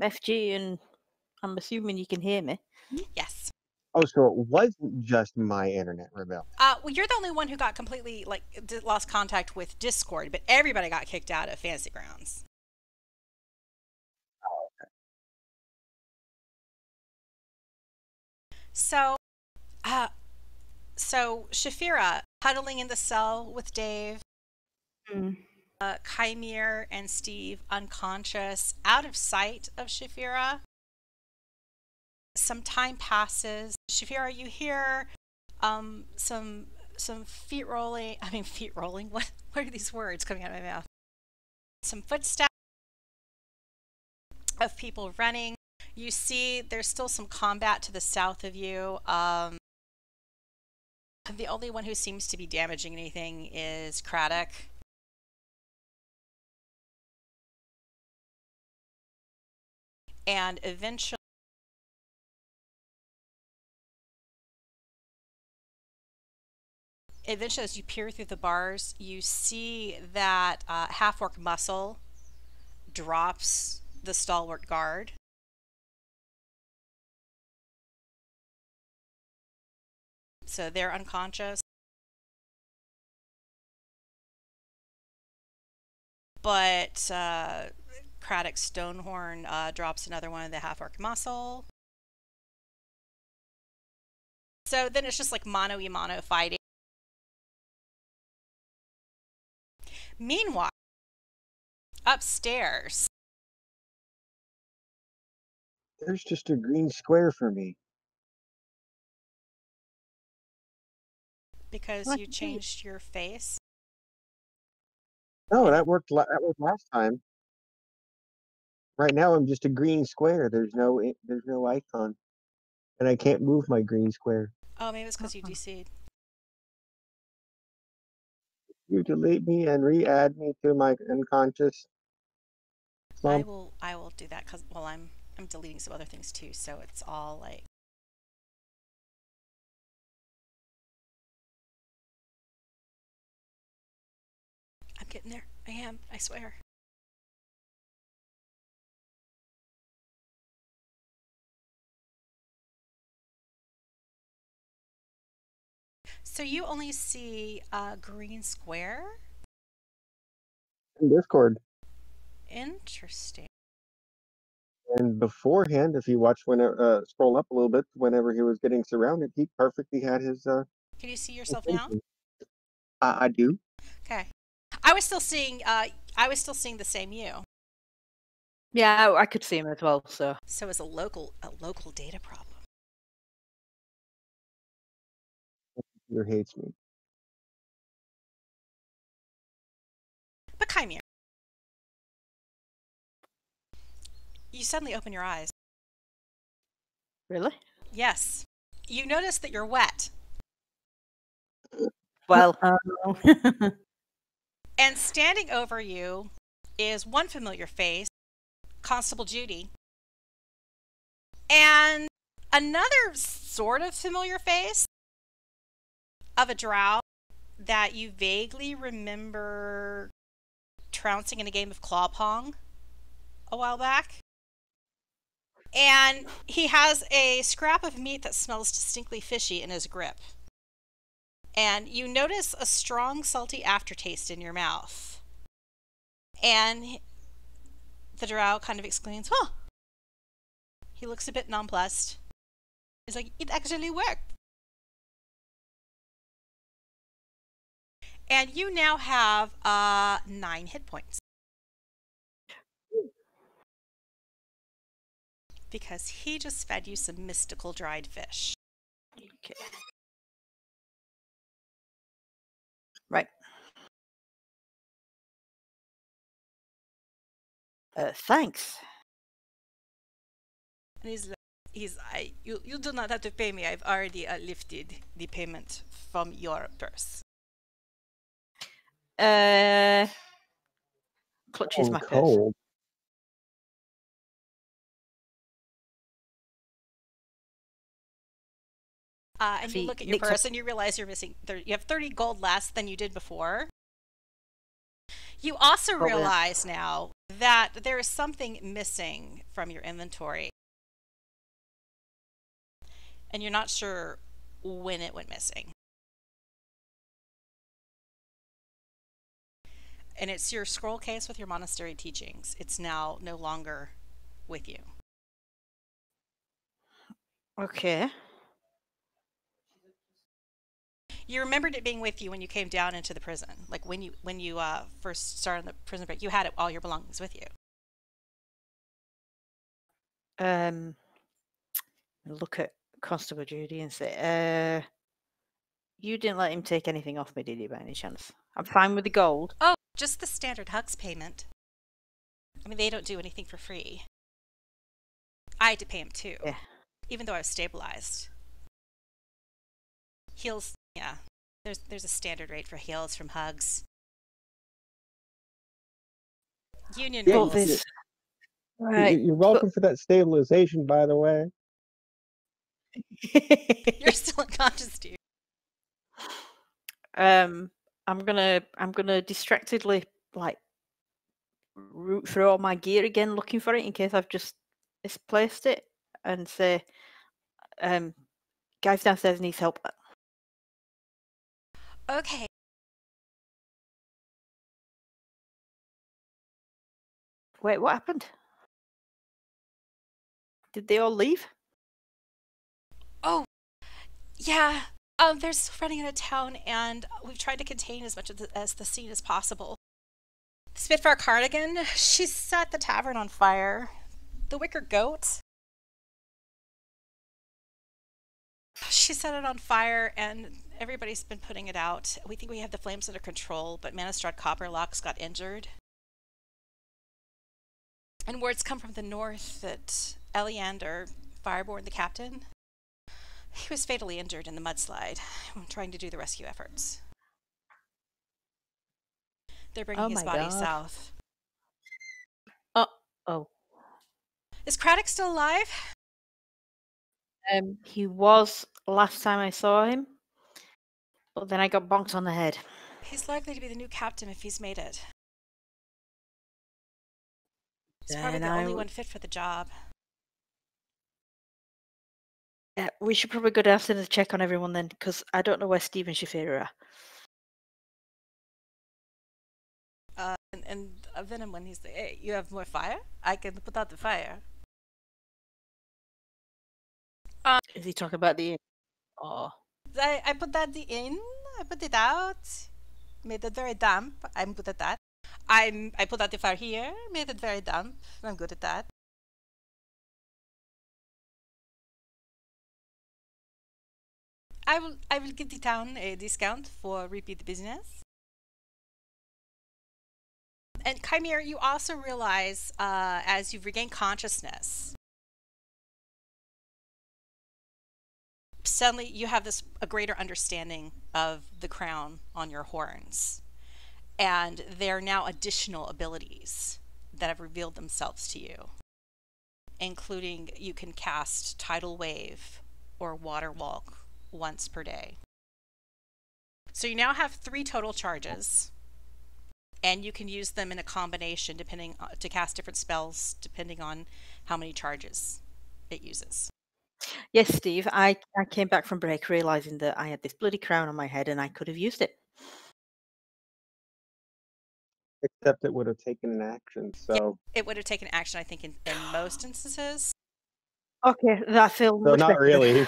FG, and I'm assuming you can hear me. Yes. Oh, so it wasn't just my internet rebel. Well, you're the only one who got completely lost contact with Discord, but everybody got kicked out of Fantasy Grounds. So, Shaefira huddling in the cell with Dave, Kymir and Stiiv unconscious, out of sight of Shaefira. Some time passes. Shaefira, you hear some feet rolling. I mean, feet rolling. What are these words coming out of my mouth? Some footsteps of people running. You see there's still some combat to the south of you. The only one who seems to be damaging anything is Craddock. And eventually, as you peer through the bars, you see that half-orc Muscle drops the stalwart guard. So they're unconscious. But Craddock Stonehorn drops another one of the half-orc Muscle. So then it's just like mano-y-mano fighting. Meanwhile, upstairs, There's just a green square for me. because What you do you- changed your face. No, that worked. That worked last time. Right now, I'm just a green square. There's no icon, and I can't move my green square. Oh, maybe it's because you DC'd. You delete me and re-add me to my unconscious. I will do that because I'm deleting some other things too, so it's all like. I'm getting there. I am. I swear. So you only see a green square? In Discord. Interesting. And beforehand, if you watch scroll up a little bit, whenever he was getting surrounded, he perfectly had his. Can you see yourself now? I do. Okay. I was still seeing the same you. Yeah, I could see him as well, so. So it's a local data problem. Your hates me. But Kymir, you suddenly open your eyes. Really? Yes. You notice that you're wet. Well, And standing over you is one familiar face, Constable Judy. And another sort of familiar face of a drow that you vaguely remember trouncing in a game of claw pong a while back. And he has a scrap of meat that smells distinctly fishy in his grip. And you notice a strong, salty aftertaste in your mouth. And the drow kind of exclaims, "Huh!" He looks a bit nonplussed. He's like, "It actually worked." And you now have 9 hit points. Because he just fed you some mystical dried fish. okay. Right. Thanks. And you do not have to pay me. I've already lifted the payment from your purse. Clutches my purse. Cold. And you He look at your nicks purse and you realize you're missing. You have 30 gold less than you did before. You also Probably not. realize now that there is something missing from your inventory. And you're not sure when it went missing. And it's your scroll case with your monastery teachings. It's now no longer with you. Okay. You remembered it being with you when you came down into the prison. Like when you first started the prison break, you had all your belongings with you. Look at Constable Judy and say, you didn't let him take anything off me, did you, by any chance? I'm fine with the gold. Oh, just the standard hugs payment. I mean, they don't do anything for free. I had to pay him too. Yeah. Even though I was stabilized. Heals, yeah. There's a standard rate for heals from hugs. Union Yeah, rules. this. Right. You're welcome for that stabilization, by the way. You're still unconscious, dude. I'm gonna distractedly root through all my gear again, looking for it in case I've just misplaced it, and say, guys downstairs needs help. Okay. Wait, what happened? Did they all leave? Oh, yeah. They're still running out of town, and we've tried to contain as much of the scene as possible. Spitfire Cardigan, she set the tavern on fire. The Wicker Goat, she set it on fire, and everybody's been putting it out. We think we have the flames under control, but Manistrad Copperlocks got injured. And words come from the north that Eliander, Fireborn, the captain, he was fatally injured in the mudslide when trying to do the rescue efforts. They're bringing his body south. Oh. Is Craddock still alive? He was last time I saw him, but then I got bonked on the head. He's likely to be the new captain if he's made it. He's probably the only one fit for the job. Yeah, we should probably go downstairs and check on everyone then, because I don't know where Stiiv and Shaefira are. And Venom, when he's like, hey, you have more fire? I can put out the fire. Is he talking about the inn? Oh. I put that in, I put it out, made it very damp. I'm good at that. I put out the fire here, made it very damp. I'm good at that. I will give the town a discount for repeat business. And Kymir, you also realize as you've regained consciousness, suddenly you have a greater understanding of the crown on your horns. And there are now additional abilities that have revealed themselves to you, including you can cast Tidal Wave or Water Walk once per day. So you now have 3 total charges, and you can use them in a combination to cast different spells depending on how many charges it uses. Yes, Stiiv, I came back from break realizing that I had this bloody crown on my head and I could have used it. Except it would have taken an action, so... Yeah, it would have taken action, I think, in most instances. Okay, that feels So much not better. really.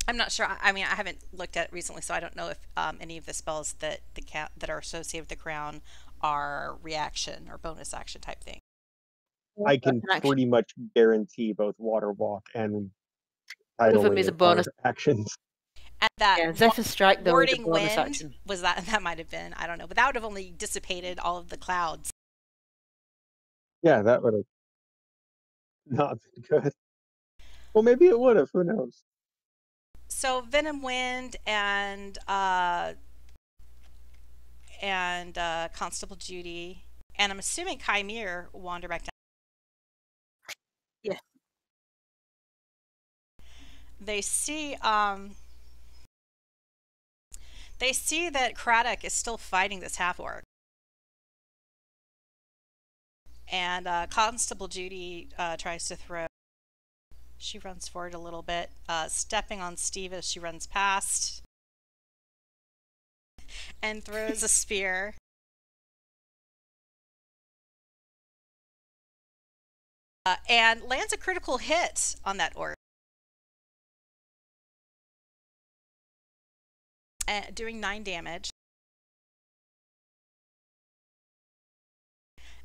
I'm not sure. I mean, I haven't looked at it recently, so I don't know if any of the spells that that are associated with the crown are reaction or bonus action type thing. I can pretty much guarantee both Water Walk and Tidal them is a Wave bonus are actions. And that Zephyr Strike, though, is a warding bonus wind action. was that might have been, I don't know, but that would have only dissipated all of the clouds. Yeah, that would have not been good. Well, maybe it would have. Who knows? So Venom Wind and Constable Judy, and I'm assuming Kymir wander back down. Yeah. They see that Craddock is still fighting this half orc. And Constable Judy tries to throw. She runs forward a little bit, stepping on Stiiv as she runs past, and throws a spear. And lands a critical hit on that orc, doing 9 damage.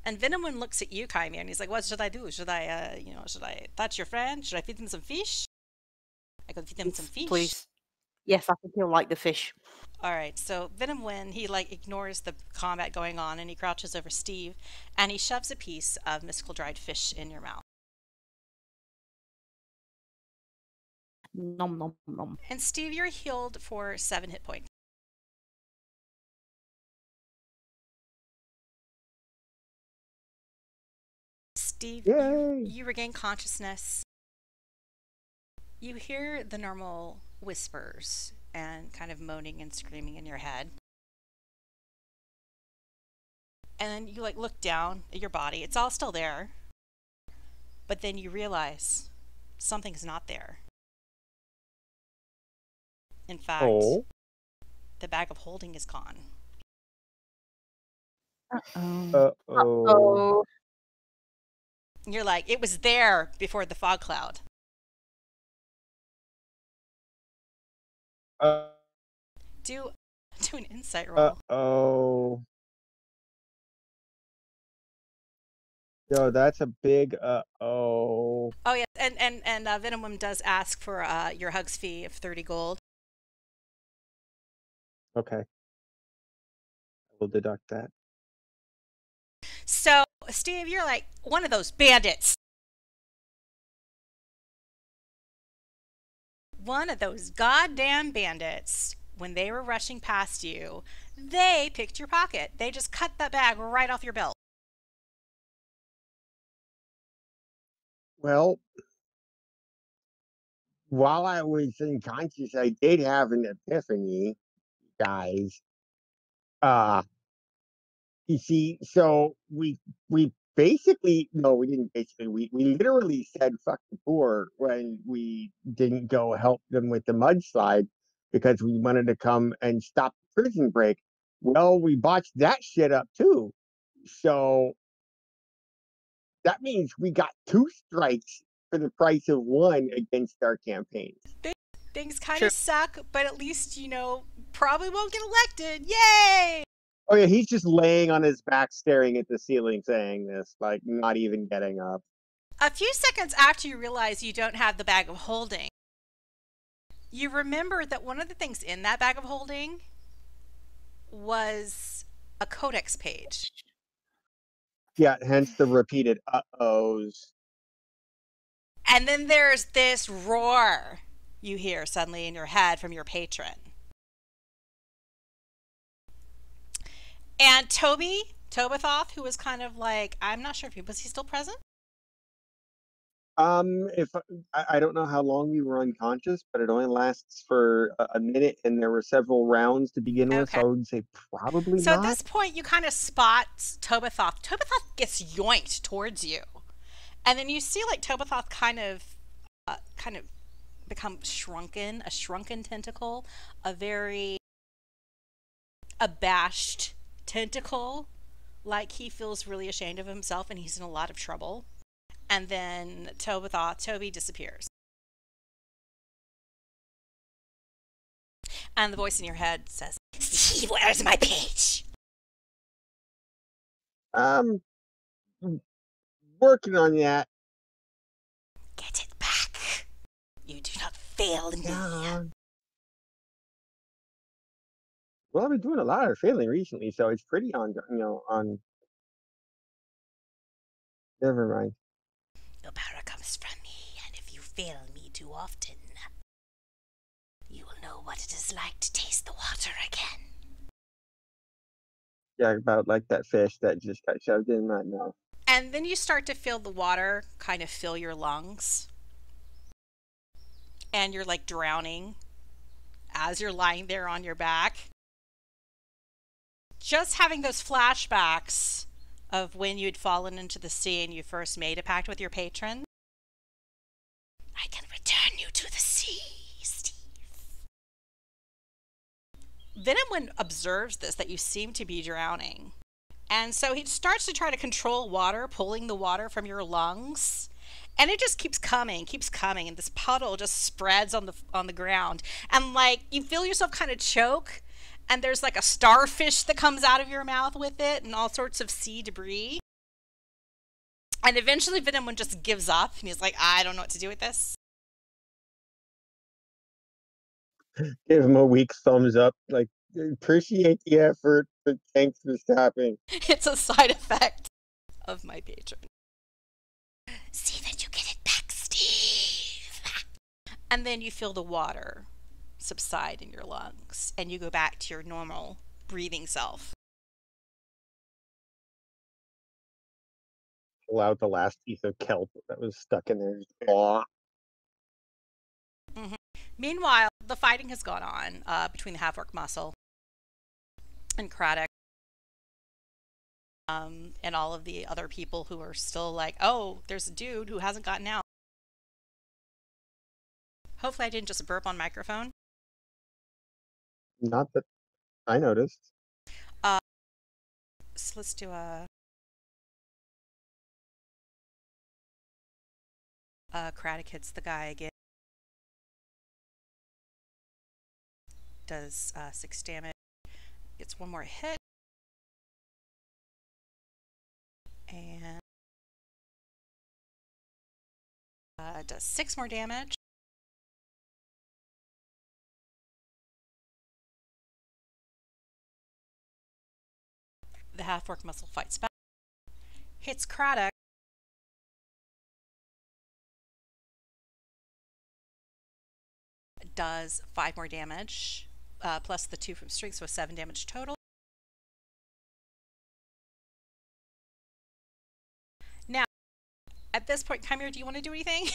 And Venomwind looks at you, Kymir, and he's like, "What should I do? Should I, should I touch your friend? Should I feed him some fish? I could feed him some fish." Please. Yes, I think he'll like the fish. All right, so Venomwind, he ignores the combat going on, and he crouches over Stiiv, and he shoves a piece of mystical dried fish in your mouth. Nom nom nom. And Stiiv, you're healed for 7 hit points. Stiiv, you regain consciousness. You hear the normal whispers and kind of moaning and screaming in your head. And you look down at your body. It's all still there. But then you realize something's not there. In fact, the bag of holding is gone. Uh-oh. Uh-oh. You're like, it was there before the fog cloud. Do an insight roll. Uh-oh. Yo, that's a big uh-oh. Oh, yeah, and Venomwind does ask for your hugs fee of 30 gold. Okay. I will deduct that. So, Stiiv, you're like one of those bandits. One of those goddamn bandits. When they were rushing past you, they picked your pocket. They just cut that bag right off your belt. Well, while I was unconscious, I did have an epiphany, guys. You see, so we basically, no, we didn't basically, we literally said fuck the poor when we didn't go help them with the mudslide because we wanted to come and stop the prison break. Well, we botched that shit up too. So that means we got 2 strikes for the price of 1 against our campaigns. Things kind of suck, but at least, probably won't get elected. Yay! Oh yeah, he's just laying on his back staring at the ceiling saying this, not even getting up. A few seconds after you realize you don't have the bag of holding, you remember that one of the things in that bag of holding was a codex page. Yeah, hence the repeated uh-ohs. And then there's this roar you hear suddenly in your head from your patron. And Tobithoth, who was kind of I'm not sure if was he still present? If I don't know how long you were unconscious, but it only lasts for a minute, and there were several rounds to begin with, so I would say probably so not. At this point, you kind of spot Tobithoth. Tobithoth gets yoinked towards you, and then you see Tobithoth kind of become shrunken, a shrunken tentacle, a very abashed tentacle, like he feels really ashamed of himself and he's in a lot of trouble. And then Toby disappears. And the voice in your head says, "Stiiv, where's my page?" Working on that. Get it back. You do not fail me. Well, I've been doing a lot of failing recently, so it's pretty on Never mind. Your power comes from me, and if you fail me too often, you will know what it is like to taste the water again. Yeah, about like that fish that just got shoved in my mouth. And then you start to feel the water kind of fill your lungs. And you're like drowning as you're lying there on your back. Just having those flashbacks of when you'd fallen into the sea and you first made a pact with your patron. I can return you to the sea, Stiiv. Venomwind observes this, that you seem to be drowning. And so he starts to try to control water, pulling the water from your lungs. And it just keeps coming, and this puddle just spreads on the ground. And like you feel yourself kind of choke, and there's like a starfish that comes out of your mouth with it, and all sorts of sea debris. And eventually Venomwind just gives up, and he's like, I don't know what to do with this. Give him a weak thumbs up, like appreciate the effort, but thanks for stopping. It's a side effect of my patron. See that you get it back, Stiiv. And then you feel the water subside in your lungs, and you go back to your normal breathing self. Pull out the last piece of kelp that was stuck in there. Aw. Meanwhile, the fighting has gone on between the half-orc muscle and Craddock, and all of the other people who are still like, oh, there's a dude who hasn't gotten out. Hopefully I didn't just burp on microphone. Not that I noticed. So let's do a Craddock hits the guy again. Does 6 damage. Gets one more hit. And does 6 more damage. The half-orc muscle fights back. Hits Craddock. Does 5 more damage. Plus the 2 from strength, so 7 damage total. Now, at this point, Kymir, do you want to do anything?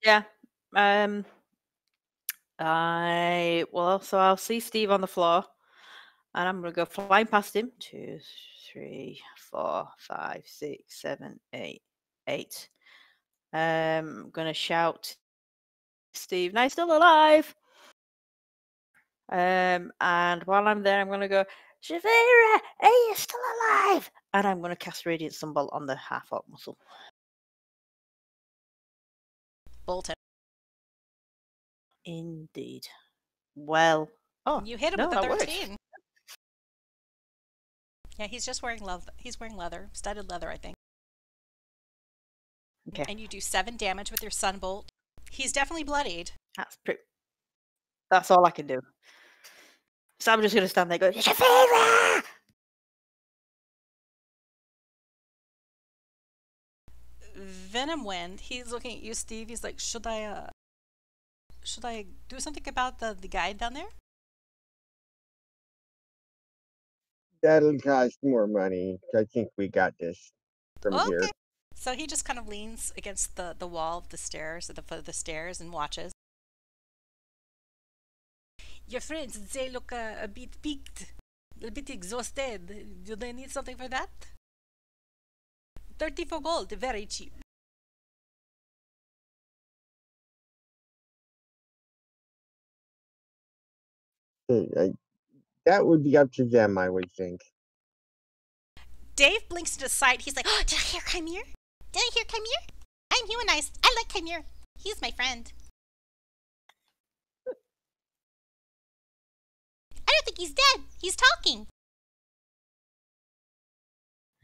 Yeah. So I'll see Stiiv on the floor, and I'm gonna go flying past him. 2, 3, 4, 5, 6, 7, 8, 8. I'm gonna shout, Stiiv, nice, still alive. And while I'm there, I'm gonna go, Shaefira, are you still alive? And I'm gonna cast Radiant Sunbolt on the half-orc muscle. Bolton. Indeed. Well, You hit him no, with a that works. 13. Yeah, he's just wearing He's wearing leather, studded leather, I think. Okay. And you do 7 damage with your Sunbolt. He's definitely bloodied. That's all I can do. So I'm just gonna stand there going, Shaefira! Venomwind, he's looking at you, Stiiv. He's like, should I do something about the guy down there? That'll cost more money. I think we got this from here. Okay. So he just kind of leans against the wall of the stairs, at the foot of the stairs, and watches. Your friends, they look a bit peaked, a bit exhausted. Do they need something for that? 34 gold, very cheap. That would be up to them, I would think. Dave blinks into sight. He's like, oh, did I hear Kymir? Did I hear Kymir? I'm humanized. I like Kymir. He's my friend. I don't think he's dead. He's talking.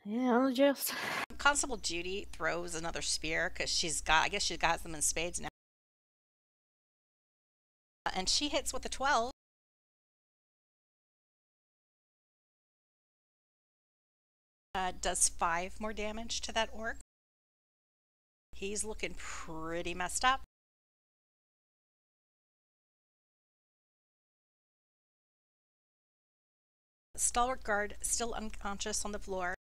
Yeah, just. Constable Judy throws another spear because I guess she's got them in spades now. And she hits with a 12. Does 5 more damage to that orc. He's looking pretty messed up. Stalwart guard still unconscious on the floor.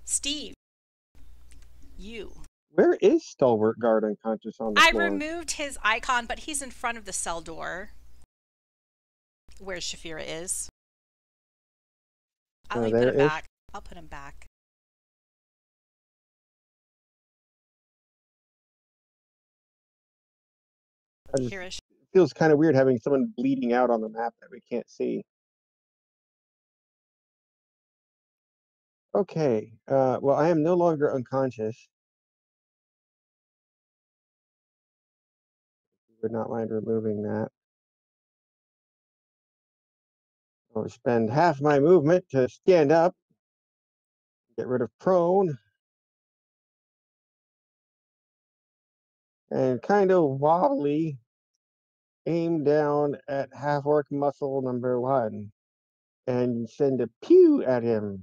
Stiiv, you. Where is Stalwart Guard unconscious on the I floor? removed his icon, but he's in front of the cell door where Shaefira is. Let me put him back. I'll put him back. It feels kind of weird having someone bleeding out on the map that we can't see. Okay, well, I am no longer unconscious. Would not mind removing that. I'll spend half my movement to stand up, get rid of prone, and kind of wobbly aim down at half-orc muscle number 1 and send a pew at him.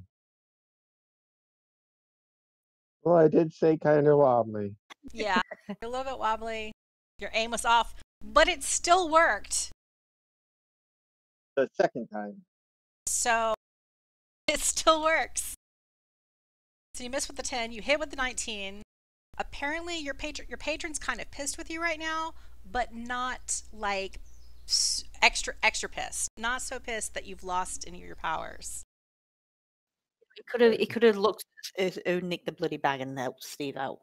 Well, I did say kind of wobbly. Yeah, a little bit wobbly. Your aim was off, but it still worked. The second time. So it still works. So you miss with the 10, you hit with the 19. Apparently your patron's kind of pissed with you right now, but not like extra pissed. Not so pissed that you've lost any of your powers. He could have looked at who nicked the bloody bag and helped Stiiv out.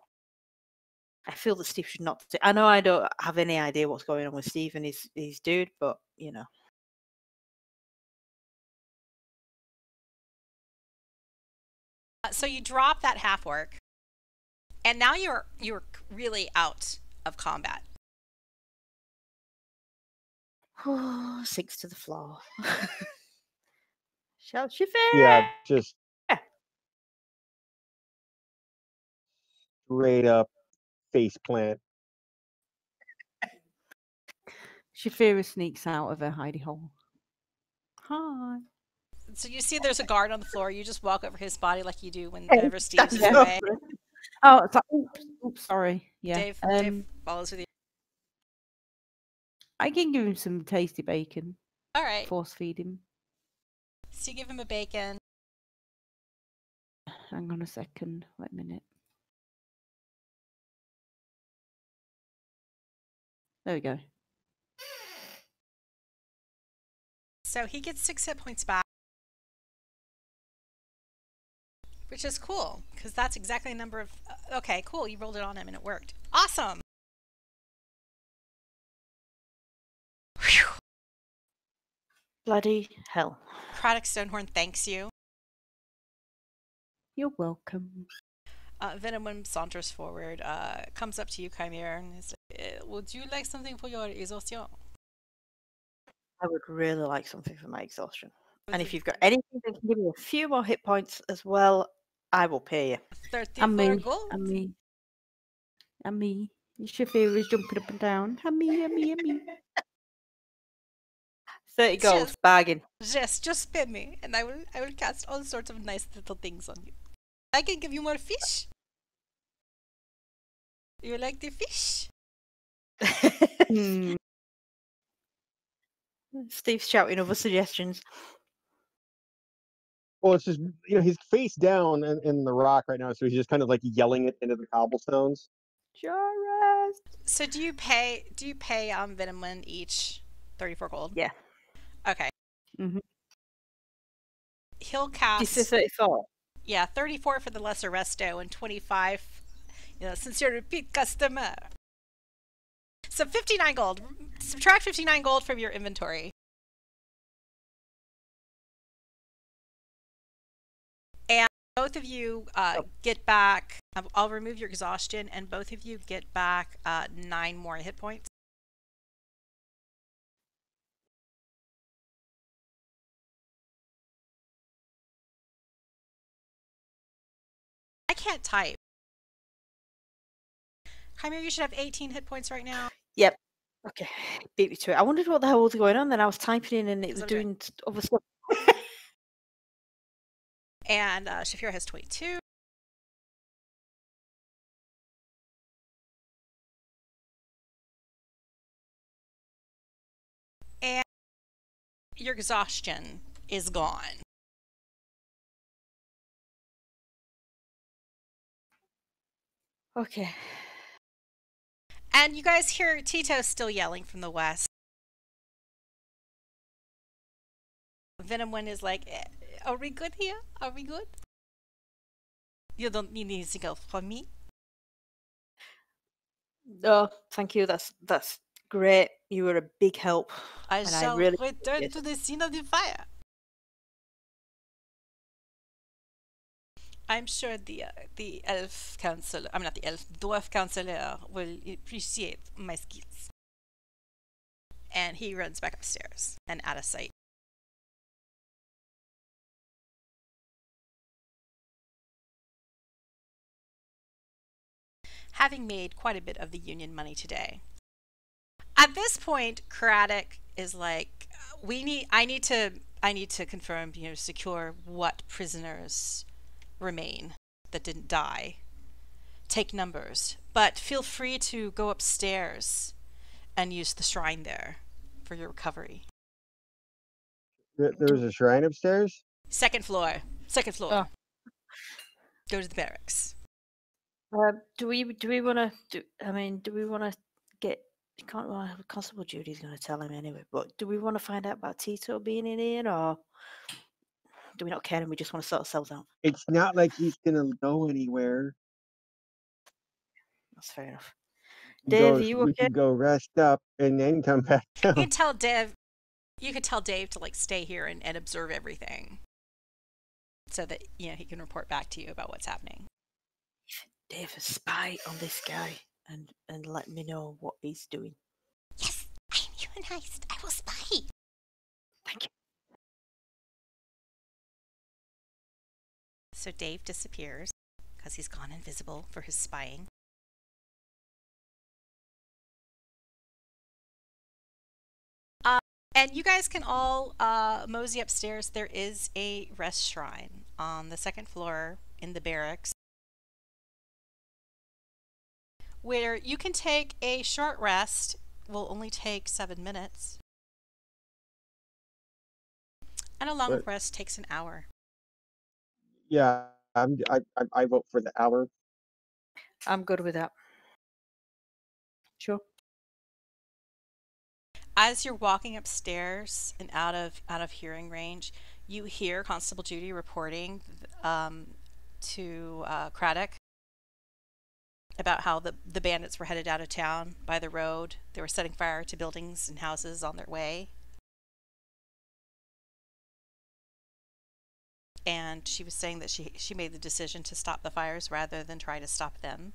I feel that Stiiv should not. I know I don't have any idea what's going on with Stiiv and his dude, but you know. So you drop that half orc, and now you're really out of combat. Sinks to the floor. Shout Shaefira! Yeah, just straight up face plant. Shaefira sneaks out of her hidey hole. Hi. So you see there's a guard on the floor. You just walk over his body like you do whenever Stiiv's in the way. Oh, it's like, oops, sorry. Yeah. Dave follows with you. I can give him some tasty bacon. All right. Force feed him. So you give him a bacon. Hang on a second. Wait a minute. There we go. So he gets 6 hit points back. Which is cool, because that's exactly the number of... okay, cool. You rolled it on him and it worked. Awesome! Whew. Bloody hell. Craddock Stonehorn thanks you. You're welcome. Venomwim saunters forward, comes up to you, Kymir, and is like, would you like something for your exhaustion? I would really like something for my exhaustion. And if you've got anything that can give me a few more hit points as well, I will pay you. 34 gold. And me. Shaefira is jumping up and down. And me. 30 gold, bargain. Just spin me, and I will cast all sorts of nice little things on you. I can give you more fish. You like the fish? Steve's shouting other suggestions. Well, it's just, he's face down in the rock right now, so he's just kind of like yelling it into the cobblestones. Joris! So do you pay Venomwin each 34 gold? Yeah. Okay. Mm-hmm. He'll cast... This is 34. Yeah, 34 for the lesser resto and 25, since you're a repeat customer. So 59 gold. Subtract 59 gold from your inventory. And both of you get back... I'll remove your exhaustion, and both of you get back 9 more hit points. I can't type. Kymir, you should have 18 hit points right now. Yep. Okay. Beat me to it. I wondered what the hell was going on then. I was typing in and it was doing other stuff. And Shaefira has 22. And your exhaustion is gone. Okay. And you guys hear Tito still yelling from the west. Venomwind is like, are we good here? Are we good? You don't need anything else from me? Oh, thank you. That's great. You were a big help. I And shall really return appreciate to the scene of the fire. I'm sure the elf council, I'm not the elf, dwarf counselor will appreciate my skills. And he runs back upstairs and out of sight. Having made quite a bit of the union money today. At this point, Craddock is like, I need to confirm, secure what prisoners remain that didn't die. Take numbers, but feel free to go upstairs and use the shrine there for your recovery. There's a shrine upstairs? Second floor. Oh. Go to the barracks. Do we want to do? I mean, do we want to get? Constable Judy's going to tell him anyway. But do we want to find out about Tito being in here, or do we not care and we just want to sort ourselves out? It's not like he's gonna go anywhere. That's fair enough. Dave, We you okay? can go rest up and then come back You down. can tell Dave to like stay here and observe everything, so that he can report back to you about what's happening. Dave, a spy on this guy and let me know what he's doing. Yes, I'm unionized. I will spy. Thank you. So Dave disappears because he's gone invisible for his spying. And you guys can all mosey upstairs. There is a rest shrine on the second floor in the barracks, where you can take a short rest. Will only take 7 minutes. And a long rest takes an hour. Yeah, I vote for the hour. I'm good with that. Sure. As you're walking upstairs and out of hearing range, you hear Constable Judy reporting to Craddock about how the bandits were headed out of town by the road. They were setting fire to buildings and houses on their way. And she was saying that she made the decision to stop the fires rather than try to stop them.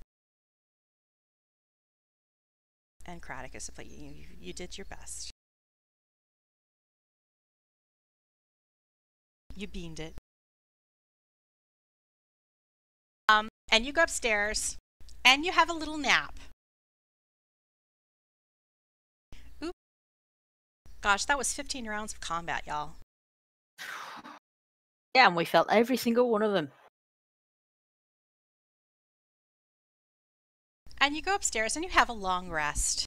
And Craddock is like, you did your best. You beamed it. And you go upstairs, and you have a little nap. Oop. Gosh, that was 15 rounds of combat, y'all. Yeah, and we felt every single one of them. And you go upstairs, and you have a long rest.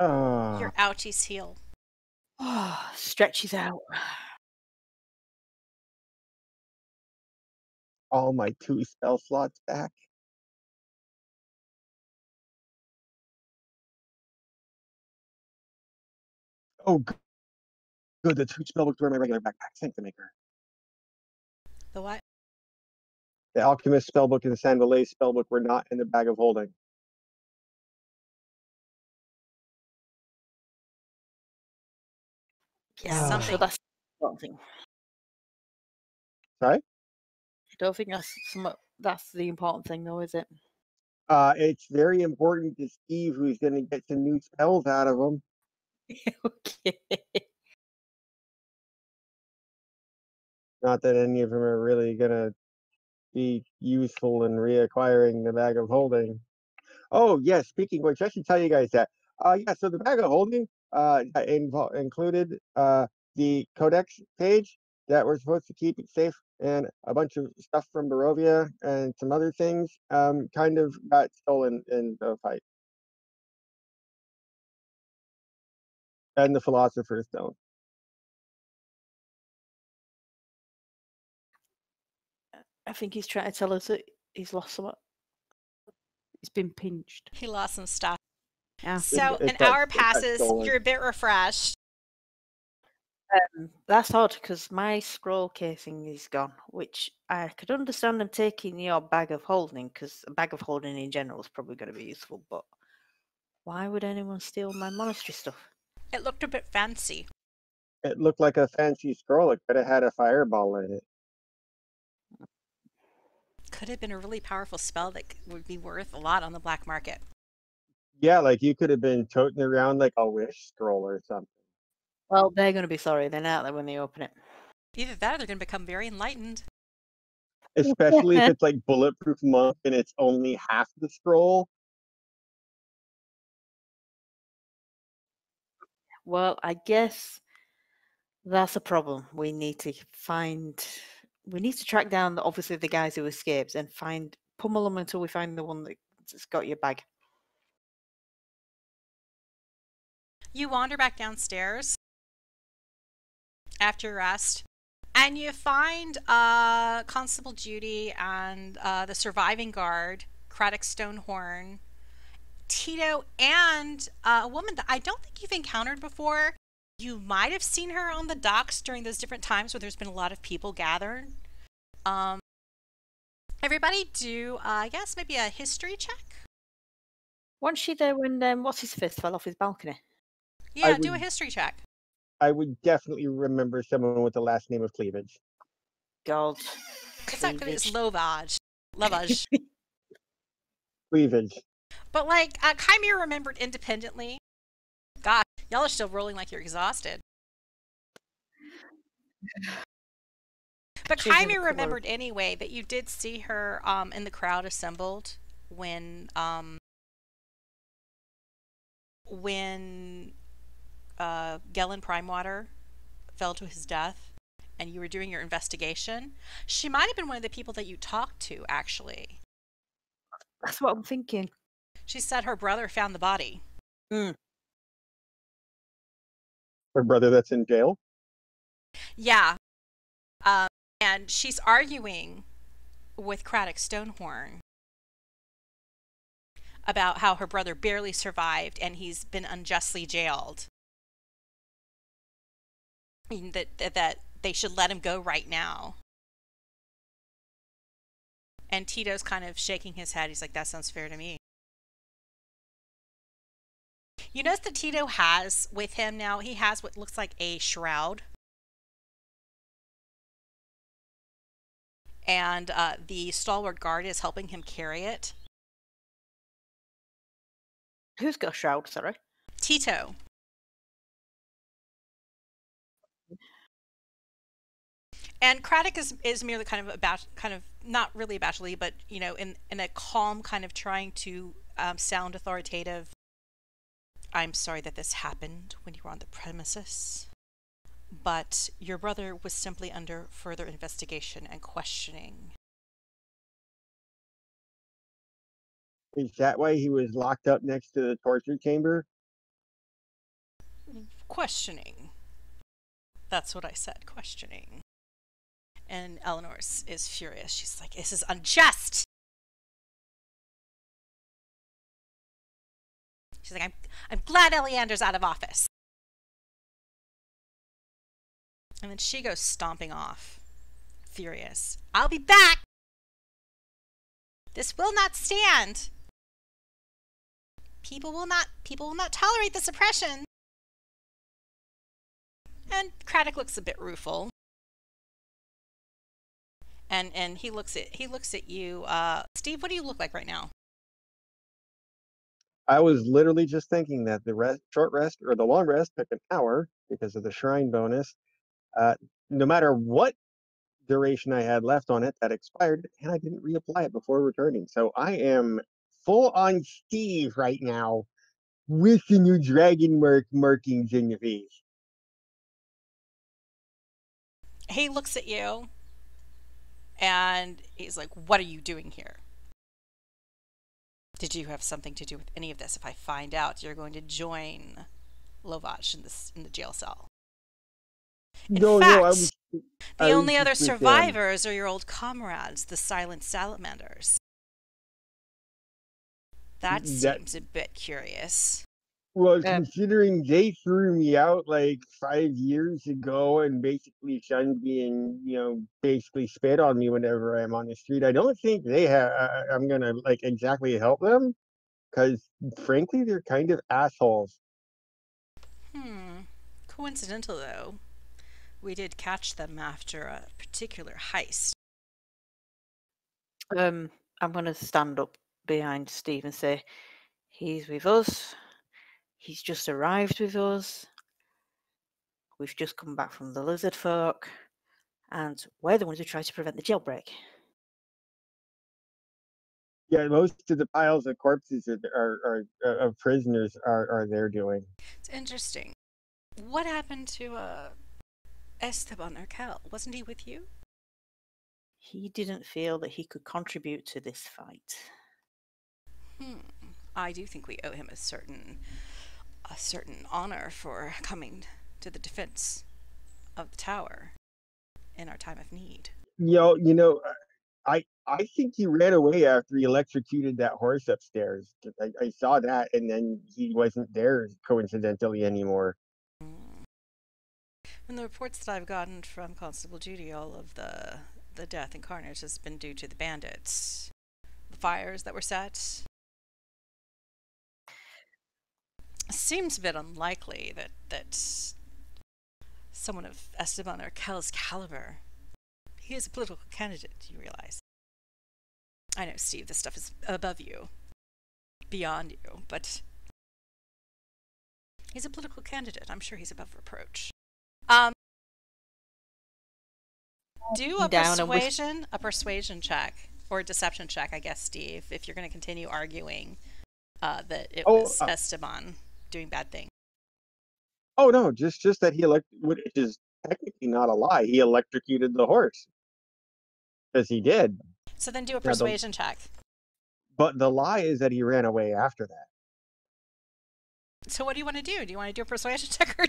Your ouchies heal. Oh, stretches out. All my 2 spell slots back. Oh, good. The 2 spellbooks were in my regular backpack. Thank the maker. The what? The Alchemist spellbook and the Sanvalet spellbook were not in the bag of holding. Yeah, I'm sure that's the important thing. Sorry? I don't think that's the important thing, though, is it? It's very important to Stiiv, who's going to get some new spells out of them. Okay. Not that any of them are really going to be useful in reacquiring the bag of holding. Oh, yes. Speaking of which, I should tell you guys that. Yeah, so the bag of holding, that included the codex page that we're supposed to keep it safe, and a bunch of stuff from Barovia and some other things kind of got stolen in the fight. And the Philosopher's Stone. I think he's trying to tell us that he's lost some. It's been pinched. He lost some stuff. Yeah. So It an got- hour it got passes. stolen. You're a bit refreshed. That's odd because my scroll casing is gone, which I could understand them taking your bag of holding because a bag of holding in general is probably going to be useful. But why would anyone steal my monastery stuff? It looked a bit fancy. It looked like a fancy scroll. It could have had a fireball in it. Could have been a really powerful spell that would be worth a lot on the black market. Yeah, like you could have been toting around like a wish scroll or something. Well, they're going to be sorry then, aren't they, when they open it? Either that or they're going to become very enlightened. Especially if it's like bulletproof monk and it's only half the scroll. Well, I guess that's a problem. We need to track down obviously the guys who escaped and pummel them until we find the one that's got your bag. You wander back downstairs after your rest, and you find Constable Judy and the surviving guard, Craddock Stonehorn, Tito, and a woman that I don't think you've encountered before. You might have seen her on the docks during those different times where there's been a lot of people gathered. Everybody do, I guess, maybe a history check? Wasn't she there when what's his face fell off his balcony? Yeah, do a would- history check. I would definitely remember someone with the last name of Cleavage. God. It's not really, it's Cleavage. Lovage. Cleavage. But like, Kymir remembered independently. God, y'all are still rolling like you're exhausted. But She's in the Kymir cupboard. remembered anyway that you did see her in the crowd assembled when Gellin Primewater fell to his death and you were doing your investigation. She might have been one of the people that you talked to, actually. That's what I'm thinking. She said her brother found the body. Her brother that's in jail. Yeah. And she's arguing with Craddock Stonehorn about how her brother barely survived and he's been unjustly jailed. That they should let him go right now. And Tito's kind of shaking his head. He's like, that sounds fair to me. You notice that Tito has with him now, he has what looks like a shroud. And the stalwart guard is helping him carry it. Who's got a shroud, sorry? Tito. And Craddock is merely kind of not really abashedly, but you know, in a calm kind of trying to sound authoritative. I'm sorry that this happened when you were on the premises, but your brother was simply under further investigation and questioning. Is that why he was locked up next to the torture chamber? Questioning. That's what I said, questioning. And Eleanor is furious. She's like, this is unjust! She's like, I'm glad Eleander's out of office. And then she goes stomping off, furious. I'll be back! This will not stand! People will not tolerate this oppression! And Craddock looks a bit rueful. And he looks at you. Stiiv, what do you look like right now? I was literally just thinking that the short rest or the long rest took an hour because of the shrine bonus. No matter what duration I had left on it, that expired, and I didn't reapply it before returning. So I am full on Stiiv right now. with the new dragon markings in your face. He looks at you and he's like, "What are you doing here? Did you have something to do with any of this? If I find out, you're going to join Lovach in the jail cell." In No, fact, I was the only just other with them. survivors are your old comrades, the silent salamanders. That seems a bit curious. Well, considering they threw me out like 5 years ago and basically shunned me and, basically spit on me whenever I'm on the street, I don't think I'm going to like exactly help them because frankly, they're kind of assholes. Coincidental, though. We did catch them after a particular heist. I'm going to stand up behind Stiiv and say, he's with us. He's just arrived with us. We've just come back from the lizard folk. And we're the ones who tried to prevent the jailbreak. Yeah, most of the piles of corpses are of prisoners are their doing. It's interesting. What happened to Esteban Urkel? Wasn't he with you? He didn't feel that he could contribute to this fight. I do think we owe him a certain honor for coming to the defense of the tower in our time of need. I think he ran away after he electrocuted that horse upstairs. I saw that, and then he wasn't there coincidentally anymore. From the reports that I've gotten from Constable Judy, all of the death and carnage has been due to the bandits. The fires that were set. Seems a bit unlikely that someone of Esteban Urkel's caliber. He is a political candidate, you realize. I know, Stiiv, this stuff is above you, beyond you, but he's a political candidate. I'm sure he's above reproach. Do a persuasion check, or a deception check, I guess, Stiiv, if you're going to continue arguing that it was Esteban doing bad things. Oh no, just that which is technically not a lie. He electrocuted the horse. Because he did. So then do a persuasion check. But the lie is that he ran away after that. So what do you want to do? Do you want to do a persuasion check or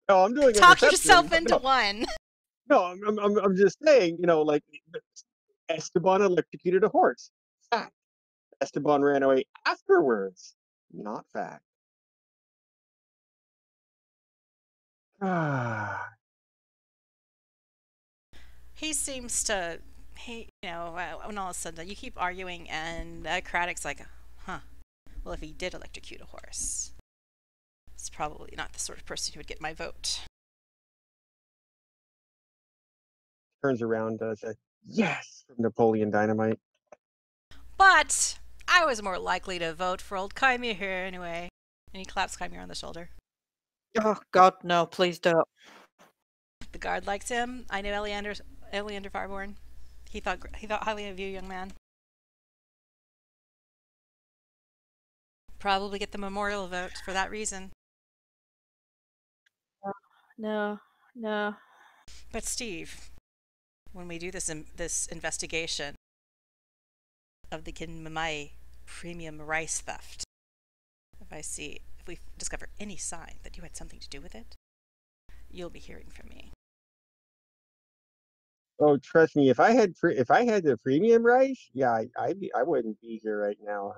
No, I'm doing talk yourself into one? No, I'm just saying, like Esteban electrocuted a horse. Fact. Esteban ran away afterwards. Not fact. He seems to, when all of a sudden you keep arguing and Craddock's like, well, if he did electrocute a horse, it's probably not the sort of person who would get my vote. Turns around, says, yes, from Napoleon Dynamite. But I was more likely to vote for old Kymir here anyway. And he claps Kymir on the shoulder. Oh, God, no, please don't. The guard likes him. I know Eleander Farborn. He thought highly of you, young man. Probably get the memorial vote for that reason. No. But Stiiv, when we do this investigation of the Kymir premium rice theft, if we discover any sign that you had something to do with it, you'll be hearing from me. Oh, trust me, if I had the premium rice, yeah, I wouldn't be here right now.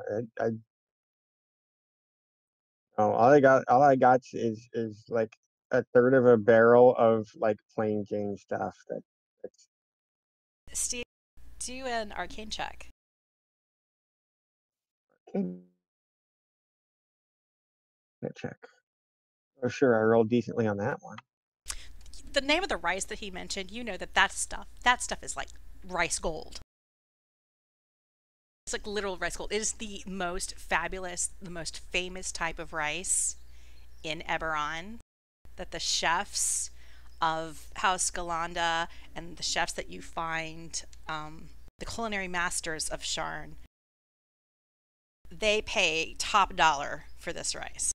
All I got is like a third of a barrel of like plain Jane stuff. That's Stiiv, do an arcane check. check. Oh, sure, I rolled decently on that one. The name of the rice that he mentioned, you know that stuff is like rice gold. It's like literal rice gold. It is the most fabulous, the most famous type of rice in Eberron that the chefs of House Galanda and the chefs that you find, the culinary masters of Sharn, they pay top dollar for this rice.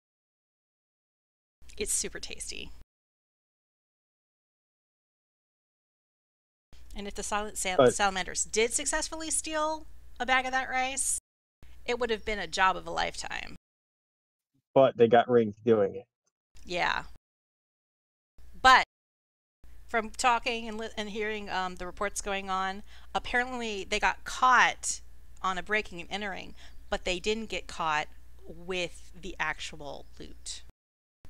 It's super tasty. And if the salamanders did successfully steal a bag of that rice, it would have been a job of a lifetime. But they got rings doing it. Yeah. But from talking and hearing the reports going on, apparently they got caught on a breaking and entering, but they didn't get caught with the actual loot.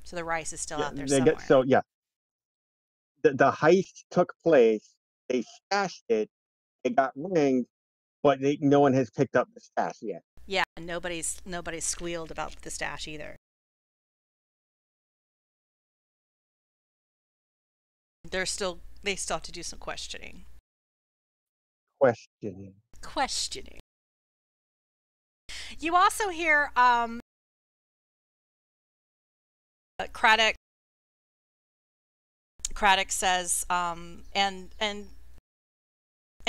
So the rice is still out there somewhere. The heist took place. They stashed it. It got ringed, but no one has picked up the stash yet. Yeah, and nobody's squealed about the stash either. They still have to do some questioning. Questioning. You also hear Craddock says and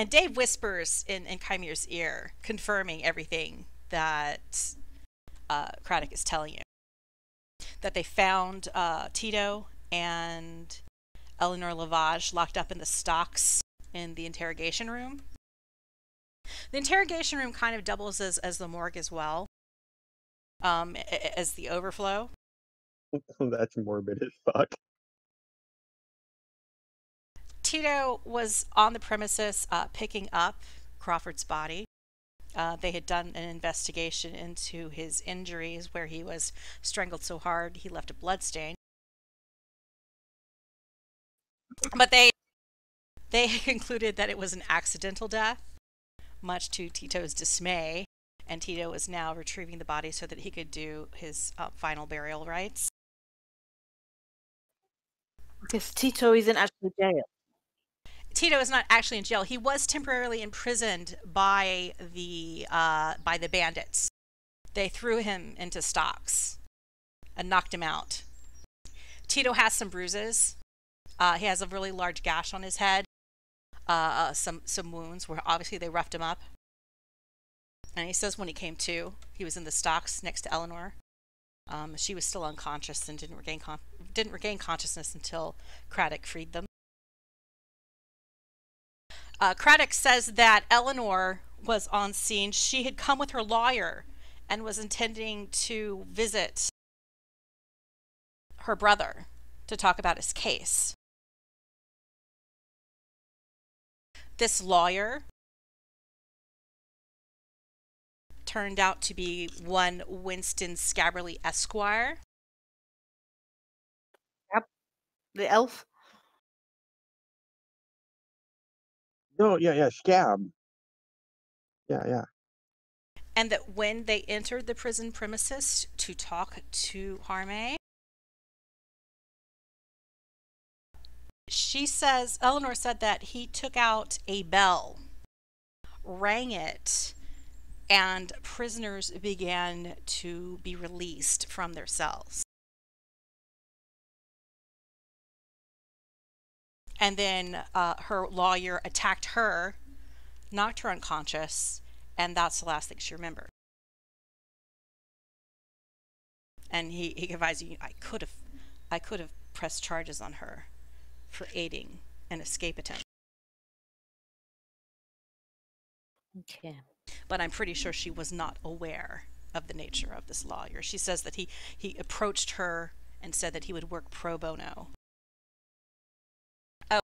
Dave whispers in Kymir's ear, confirming everything that Craddock is telling you. That they found Tito and Eleanor Lavage locked up in the stocks in the interrogation room. The interrogation room kind of doubles as the morgue as well, as the overflow. That's morbid as fuck. Tito was on the premises picking up Crawford's body. They had done an investigation into his injuries where he was strangled so hard he left a bloodstain. But they concluded that it was an accidental death, much to Tito's dismay, and Tito is now retrieving the body so that he could do his final burial rites. Because Tito isn't actually jail. Tito is not actually in jail. He was temporarily imprisoned by the bandits. They threw him into stocks and knocked him out. Tito has some bruises. He has a really large gash on his head. Some wounds where obviously they roughed him up. And he says when he came to, he was in the stocks next to Eleanor. She was still unconscious and didn't regain consciousness until Craddock freed them. Craddock says that Eleanor was on scene. She had come with her lawyer and was intending to visit her brother to talk about his case. This lawyer turned out to be one Winston Scabberly Esquire. Yep. The elf. No, yeah, Scab. Yeah. And that when they entered the prison premises to talk to Harme, Eleanor said that he took out a bell, rang it, and prisoners began to be released from their cells. And then her lawyer attacked her, knocked her unconscious, and that's the last thing she remembered. And he advised you, I could have pressed charges on her for aiding an escape attempt. Okay. But I'm pretty sure she was not aware of the nature of this lawyer. She says that he approached her and said that he would work pro bono. Oh,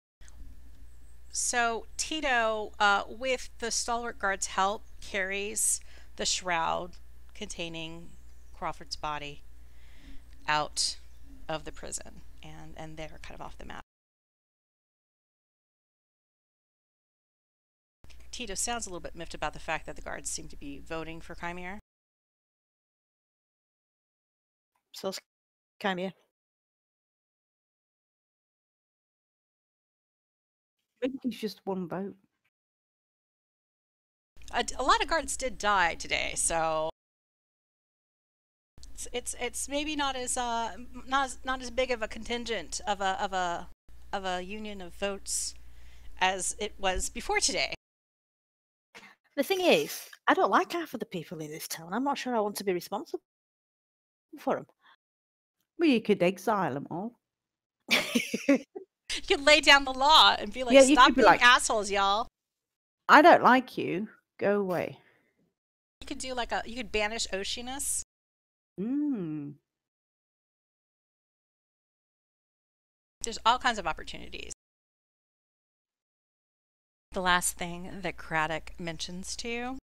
so Tito, with the stalwart guard's help, carries the shroud containing Crawford's body out of the prison, and they're kind of off the map. Tito sounds a little bit miffed about the fact that the guards seem to be voting for Kymir. So Kymir. Maybe it's just one vote. A lot of guards did die today, so it's maybe not as big of a contingent of a union of votes as it was before today. The thing is, I don't like half of the people in this town. I'm not sure I want to be responsible for them. Well, you could exile them all. You could lay down the law and be like, Yeah, you stop could be being like- assholes, y'all. I don't like you. Go away. You could do like you could banish Oceanus. Mm. There's all kinds of opportunities. The last thing that Craddock mentions to you,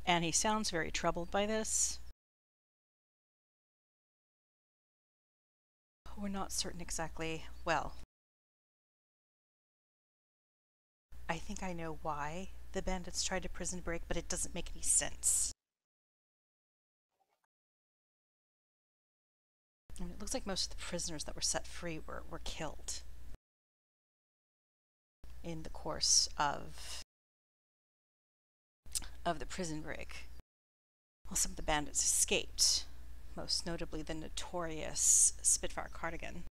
and he sounds very troubled by this. We're not certain exactly. Well, I think I know why the bandits tried to prison break, but it doesn't make any sense. I mean, it looks like most of the prisoners that were set free were killed in the course of the prison break. Well, some of the bandits escaped, most notably the notorious Spitfire Cardigan.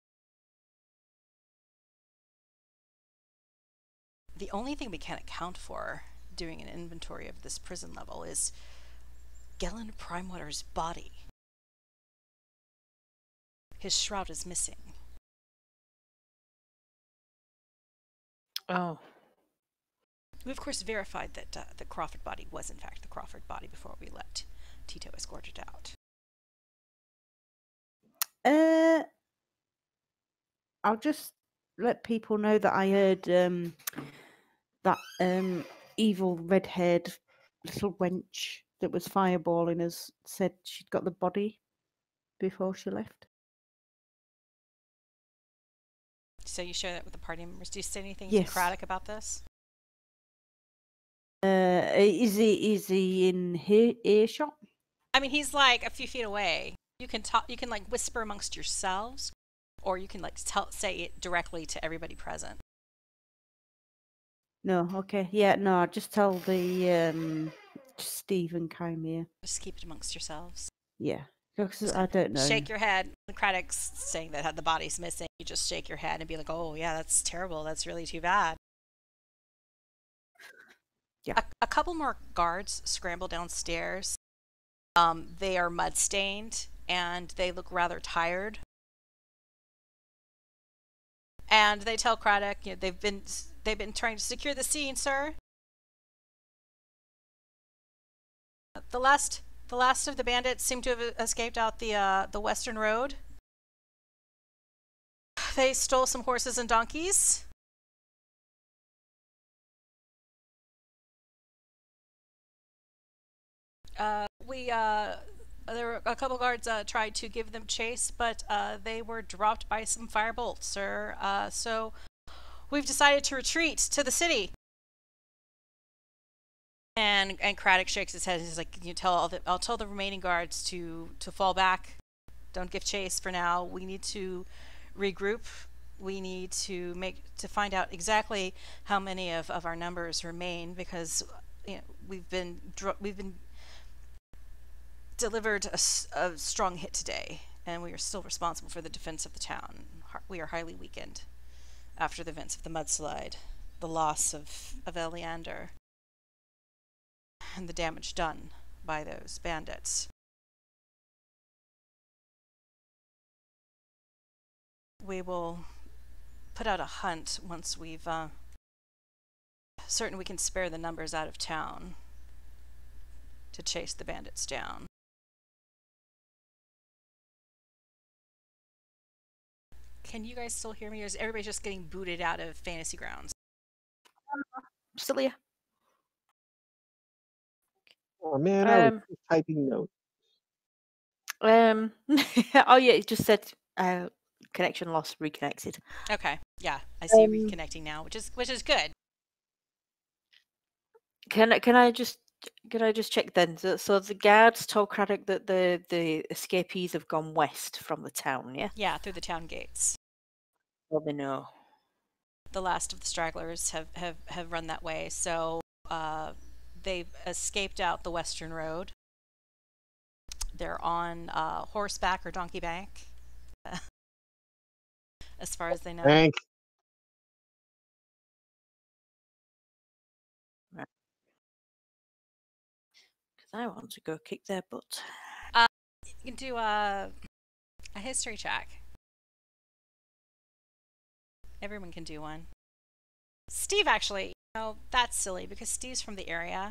The only thing we can't account for doing an inventory of this prison level is Gellin Primewater's body. His shroud is missing. Oh. We, of course, verified that the Crawford body was, in fact, the Crawford body before we let Tito escort it out. I'll just let people know that I heard that evil red-haired little wench that was fireballing us said she'd got the body before she left. So you share that with the party members. Do you say anything Yes. to Craddock about this? Is he in earshot? I mean, he's like a few feet away. You can talk. You can like whisper amongst yourselves, or you can like say it directly to everybody present. No, okay. Yeah, no, just tell the Stiiv and Kymir. Just keep it amongst yourselves. Yeah. Because Just I don't know. Shake your head. The Craddock's saying that the body's missing. You just shake your head and be like, "Oh yeah, that's terrible. That's really too bad." Yeah. A couple more guards scramble downstairs. They are mud stained and they look rather tired. And they tell Craddock, you know, they've been trying to secure the scene, sir. The last of the bandits seem to have escaped out the western road. They stole some horses and donkeys. There were a couple guards tried to give them chase, but they were dropped by some firebolts, sir. So we've decided to retreat to the city. And Craddock shakes his head. He's like, I'll tell the remaining guards to fall back. Don't give chase for now. We need to regroup. We need to find out exactly how many of our numbers remain, because we've been delivered a strong hit today, and we are still responsible for the defense of the town. We are highly weakened after the events of the mudslide, the loss of Eleander, and the damage done by those bandits. We will put out a hunt once we've certain we can spare the numbers out of town to chase the bandits down. Can you guys still hear me, or is everybody just getting booted out of Fantasy Grounds? Still here. Oh man, I was just typing notes. Oh yeah, it just said connection lost, reconnected. Okay, yeah, I see you reconnecting now, which is good. Can I just check then? So the guards told Craddock that the escapees have gone west from the town, yeah? Yeah, through the town gates. Well, they know. The last of the stragglers have run that way, so they've escaped out the western road. They're on horseback or donkey bank, as far as they know. Bank. Because I want to go kick their butt. can do a history check. Everyone can do one. Stiiv, actually, that's silly because Steve's from the area.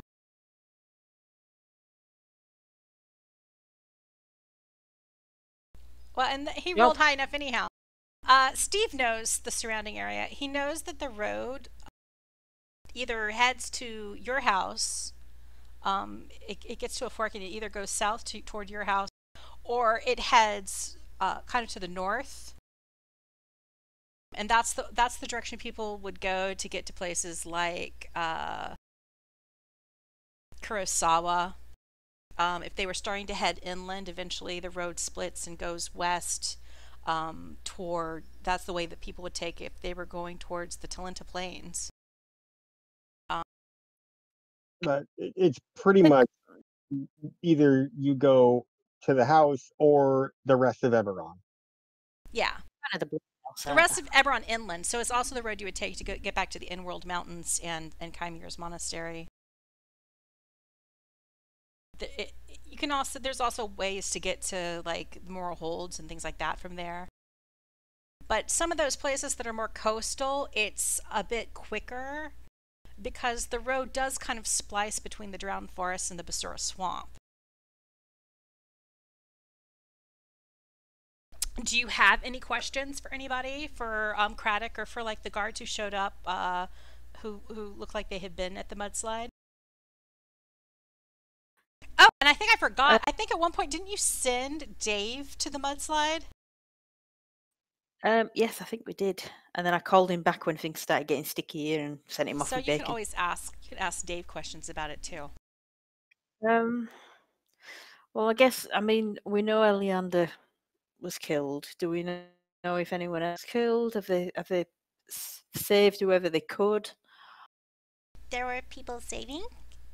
Well, and he rolled high enough anyhow. Stiiv knows the surrounding area. He knows that the road either heads to your house, it gets to a fork and it either goes south toward your house, or it heads kind of to the north. And that's the direction people would go to get to places like Kurosawa. If they were starting to head inland, eventually the road splits and goes west toward. That's the way that people would take if they were going towards the Talenta Plains. But it's pretty much either you go to the house or the rest of Eberron. Yeah. Kind of the rest of Eberron inland, so it's also the road you would take to get back to the Inworld Mountains and Kymir's monastery. You can also, there's also ways to get to like Moral Holds and things like that from there. But some of those places that are more coastal, it's a bit quicker because the road does kind of splice between the Drowned Forest and the Basura Swamp. Do you have any questions for anybody, for Craddock or for like the guards who showed up, who looked like they had been at the mudslide? Oh, and I think I forgot. I think at one point, didn't you send Dave to the mudslide? Yes, I think we did. And then I called him back when things started getting stickier and sent him off with bacon. So you can always ask. You can ask Dave questions about it too. Well, I guess, I mean, we know Eliander was killed. Do we know if anyone else killed? Have they saved whoever they could? There were people saving.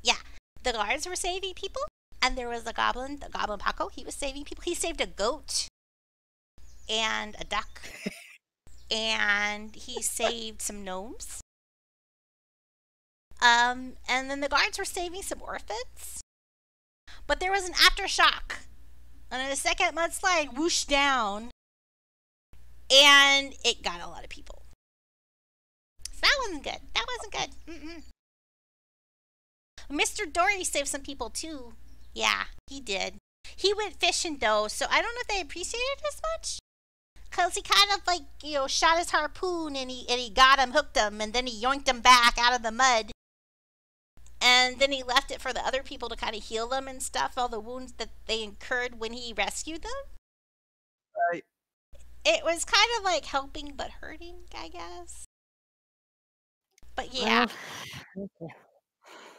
Yeah, the guards were saving people, and there was the goblin Paco. He was saving people. He saved a goat and a duck, and he saved some gnomes. And then the guards were saving some orphans. But there was an aftershock, and a second mudslide whooshed down, and it got a lot of people. So that wasn't good. That wasn't good. Mr. Dory saved some people too. Yeah, he did. He went fishing though, so I don't know if they appreciated it as much. Cause he kind of like, shot his harpoon and he got him, hooked him, and then he yoinked him back out of the mud. And then he left it for the other people to kind of heal them and stuff, all the wounds that they incurred when he rescued them. Right. It was kind of like helping but hurting, I guess. But yeah. Okay.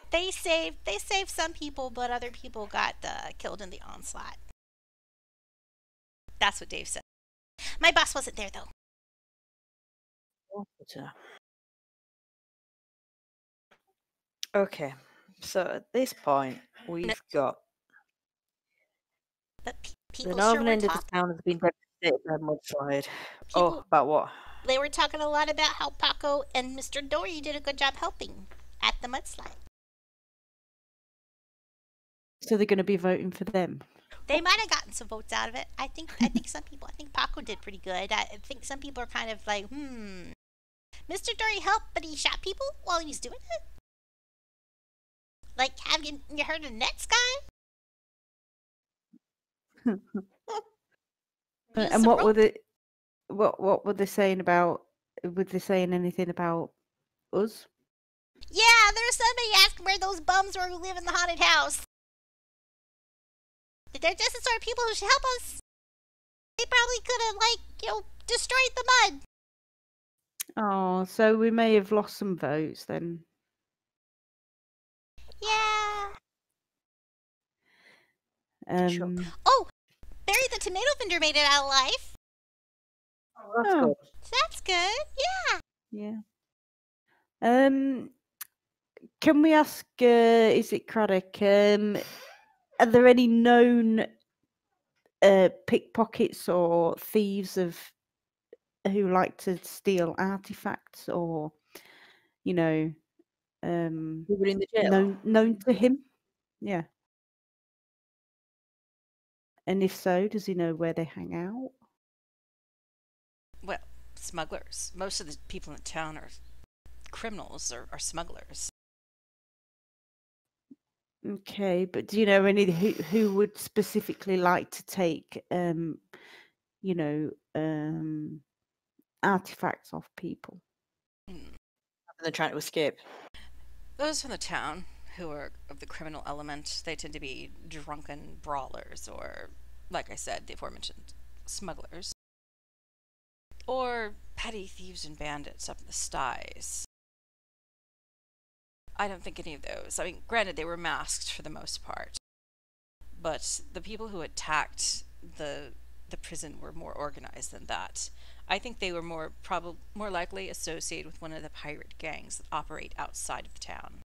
They saved some people, but other people got killed in the onslaught. That's what Dave said. My boss wasn't there though. Okay, so at this point, we've got But the people northern sure end were of the town has been devastated by a mudslide. People- About what? They were talking a lot about how Paco and Mr. Dory did a good job helping at the mudslide. So they're going to be voting for them. They might have gotten some votes out of it. I think some people. I think Paco did pretty good. I think some people are kind of like, Mr. Dory helped, but he shot people while he was doing it. Like, have you heard of Nets guy? And what were they? What were they saying about? Were they saying anything about us? Yeah, there's somebody asking where those bums were who live in the haunted house. They're just the sort of people who should help us. They probably could have, destroyed the mud. Oh, so we may have lost some votes then. Yeah. Sure. Oh, Barry the tomato vendor made it out alive. Oh, that's Oh. good. So that's good. Yeah. Yeah. Can we ask? Is it Craddock? Are there any known pickpockets or thieves who like to steal artifacts, or Who were in the jail? known to him? Yeah. And if so, does he know where they hang out? Well, smugglers. Most of the people in the town are criminals or smugglers. Okay, but do you know any who would specifically like to take, artifacts off people? Hmm. They're trying to escape. Those from the town who are of the criminal element, they tend to be drunken brawlers or, like I said, the aforementioned smugglers. Or petty thieves and bandits up in the styes. I don't think any of those. I mean, granted, they were masked for the most part. But the people who attacked the prison were more organized than that. I think they were more likely associated with one of the pirate gangs that operate outside of the town.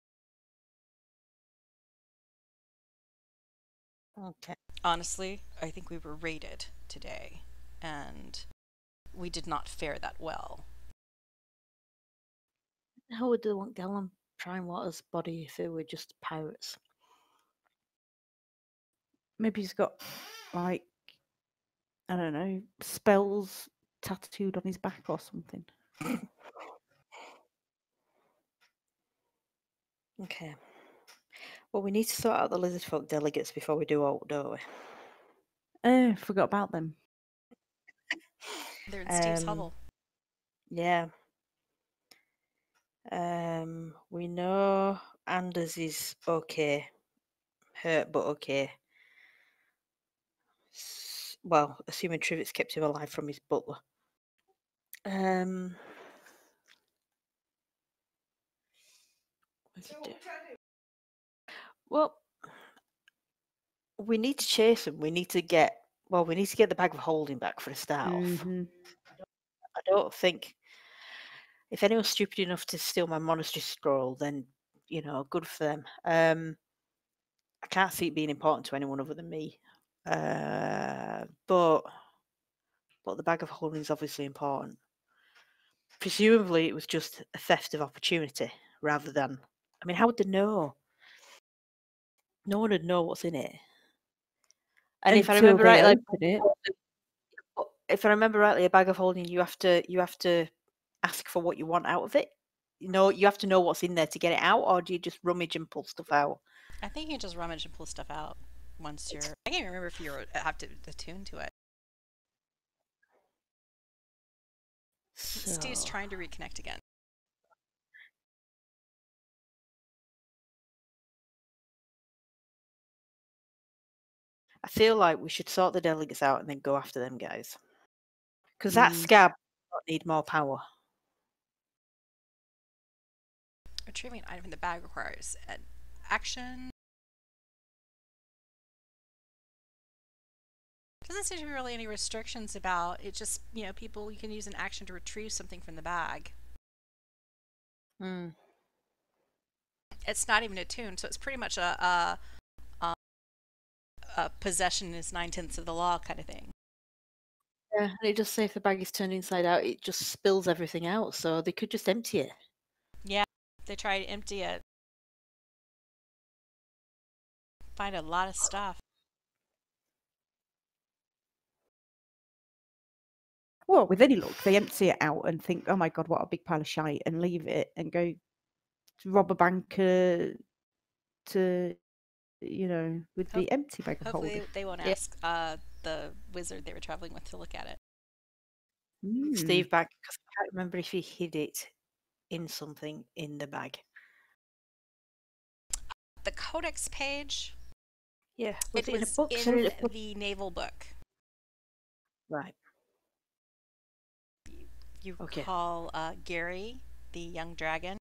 Okay. Honestly, I think we were raided today, and we did not fare that well. How would they want Gallon Prime Water's body if they were just pirates? Maybe he's got, like, I don't know, spells tattooed on his back or something. Okay. Well, we need to sort out the lizard folk delegates before we do out, don't we? Forgot about them. They're in Stiiv's hovel. Yeah. We know Anders is okay. Hurt, but okay. Well, assuming Trivets kept him alive from his butler. What's it do? Well, we need to chase him. We need to get the bag of holding back for a start off. Mhm. I don't think if anyone's stupid enough to steal my monastery scroll, then good for them. I can't see it being important to anyone other than me. But the bag of holding is obviously important. Presumably, it was just a theft of opportunity rather than. I mean, how would they know? No one would know what's in it. And if I Until remember they right, open it. if I remember rightly, a bag of holding, you have to ask for what you want out of it. You have to know what's in there to get it out, or do you just rummage and pull stuff out? I think you can just rummage and pull stuff out once you're. I can't remember if you have to attune to it. Stiiv's trying to reconnect again. I feel like we should sort the delegates out and then go after them guys. Because that scab does need more power. Retrieving an item in the bag requires an action. Doesn't seem to be really any restrictions about it. Just people, you can use an action to retrieve something from the bag. It's not even attuned, so it's pretty much a possession is 9/10 of the law kind of thing. Yeah, and it does say if the bag is turned inside out, it just spills everything out, so they could just empty it. Yeah, they try to empty it. Find a lot of stuff. Well, with any luck, they empty it out and think, "Oh my god, what a big pile of shite," and leave it and go to rob a bank with the empty bag of holding. Hopefully, they won't ask the wizard they were traveling with to look at it. Stiiv back, because I can't remember if he hid it in something in the bag. The codex page. Yeah, it in a was book? in the naval book. Right. You recall Gary, the young dragon,